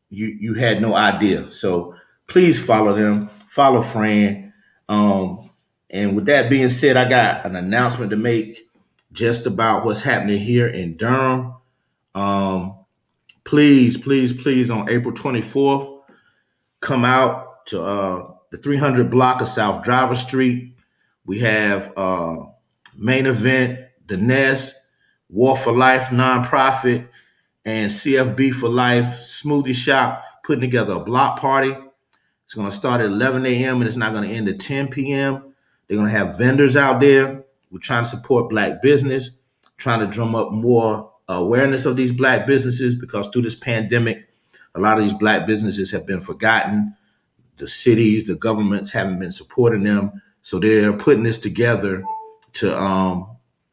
you had no idea. So please follow them, follow Fran. And with that being said, I got an announcement to make just about what's happening here in Durham. Please, on April 24th, come out to the 300 block of South Driver Street. We have main event, the Nest, War for Life nonprofit, and CFB for Life smoothie shop putting together a block party. It's going to start at 11 a.m. and it's not going to end at 10 p.m. They're going to have vendors out there. We're trying to support Black business, trying to drum up more awareness of these Black businesses because through this pandemic, a lot of these Black businesses have been forgotten. The cities, the governments haven't been supporting them. So they're putting this together to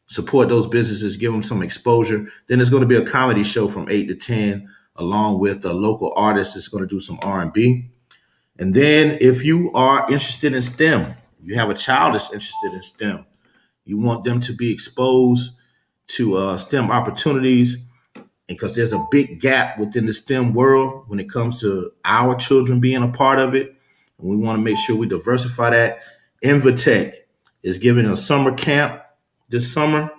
support those businesses, give them some exposure. Then there's going to be a comedy show from 8 to 10, along with a local artist that's going to do some R&B. And then if you are interested in STEM, you have a child that's interested in STEM, you want them to be exposed to STEM opportunities, because there's a big gap within the STEM world when it comes to our children being a part of it. And we want to make sure we diversify that. Invitech is giving a summer camp this summer.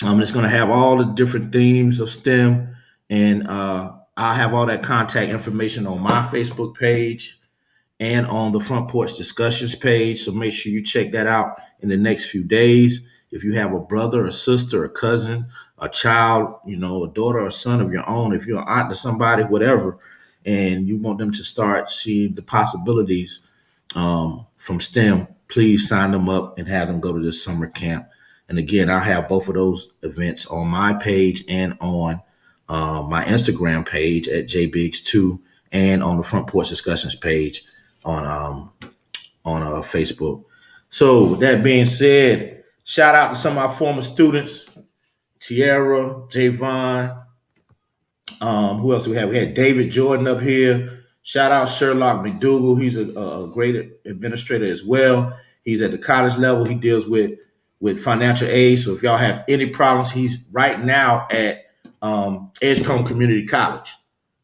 It's going to have all the different themes of STEM. And I'll have all that contact information on my Facebook page and on the Front Porch Discussions page. So make sure you check that out in the next few days. If you have a brother, a sister, a cousin, a child, a daughter or son of your own, if you're an aunt to somebody, whatever, and you want them to start seeing the possibilities from STEM, please sign them up and have them go to this summer camp. And again, I'll have both of those events on my page and on my Instagram page at jbiggs2 and on the Front Porch Discussions page on Facebook. So with that being said, shout out to some of our former students, Tiara, Javon. Who else do we have? We had David Jordan up here. Shout out Sherlock McDougal. He's a great administrator as well. He's at the college level. He deals with financial aid. So if y'all have any problems, he's right now at Edgecombe Community College.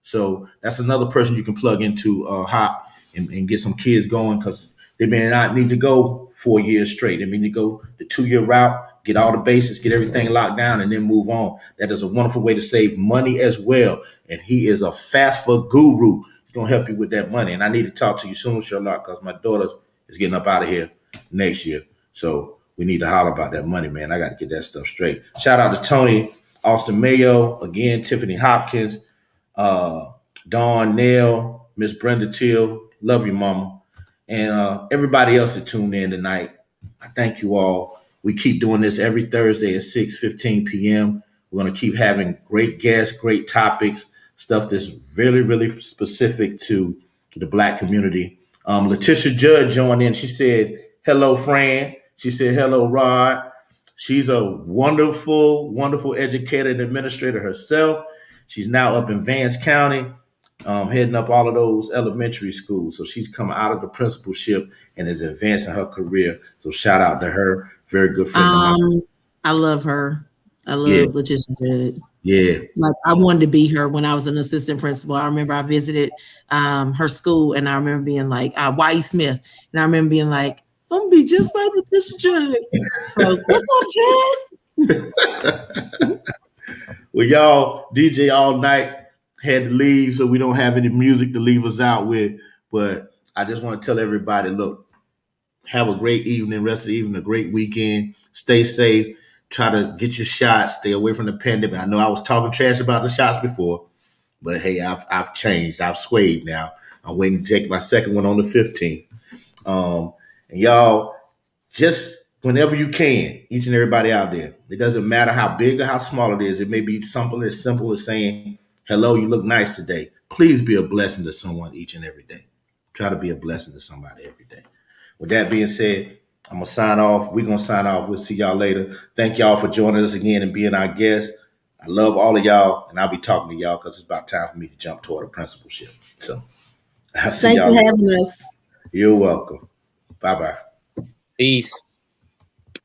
So that's another person you can plug into Hop and get some kids going, because they may not need to go 4 years straight. They may need to go the 2-year route, get all the basics, get everything locked down, and then move on. That is a wonderful way to save money as well. And he is a FAFSA guru. He's going to help you with that money. And I need to talk to you soon, Sherlock, because my daughter is getting up out of here next year. So we need to holler about that money, man. I got to get that stuff straight. Shout out to Tony Austin Mayo, again, Tiffany Hopkins, Dawn Nail, Miss Brenda Teal. Love you, mama. And everybody else that tuned in tonight, I thank you all. We keep doing this every Thursday at 6:15 p.m. We're going to keep having great guests, great topics, stuff that's really, really specific to the Black community. Letitia Judd joined in. She said, hello, Fran. She said, hello, Rod. She's a wonderful, wonderful educator and administrator herself. She's now up in Vance County, heading up all of those elementary schools. So she's come out of the principalship and is advancing her career. So shout out to her. Very good friend of mine. I love her. I love Letitia Judd. Yeah. Like, I wanted to be her when I was an assistant principal. I remember I visited her school, and I remember being like, Y.E. Smith. And I remember being like, I'm going to be just like Letitia Judd. So what's up, Judd? Well, y'all, DJ all night, had to leave, so we don't have any music to leave us out with. But I just want to tell everybody, look, have a great evening, rest of the evening, a great weekend. Stay safe. Try to get your shots. Stay away from the pandemic. I know I was talking trash about the shots before, but hey, I've changed. I've swayed now. I'm waiting to take my second one on the 15th. And y'all, just whenever you can, each and everybody out there, it doesn't matter how big or how small it is. It may be something as simple as saying, hello, you look nice today. Please be a blessing to someone each and every day. Try to be a blessing to somebody every day. With that being said, I'm going to sign off. We're going to sign off. We'll see y'all later. Thank y'all for joining us again and being our guests. I love all of y'all, and I'll be talking to y'all because it's about time for me to jump toward a principalship. So I'll see Thanks y'all for later. having us. You're welcome. Bye-bye. Peace.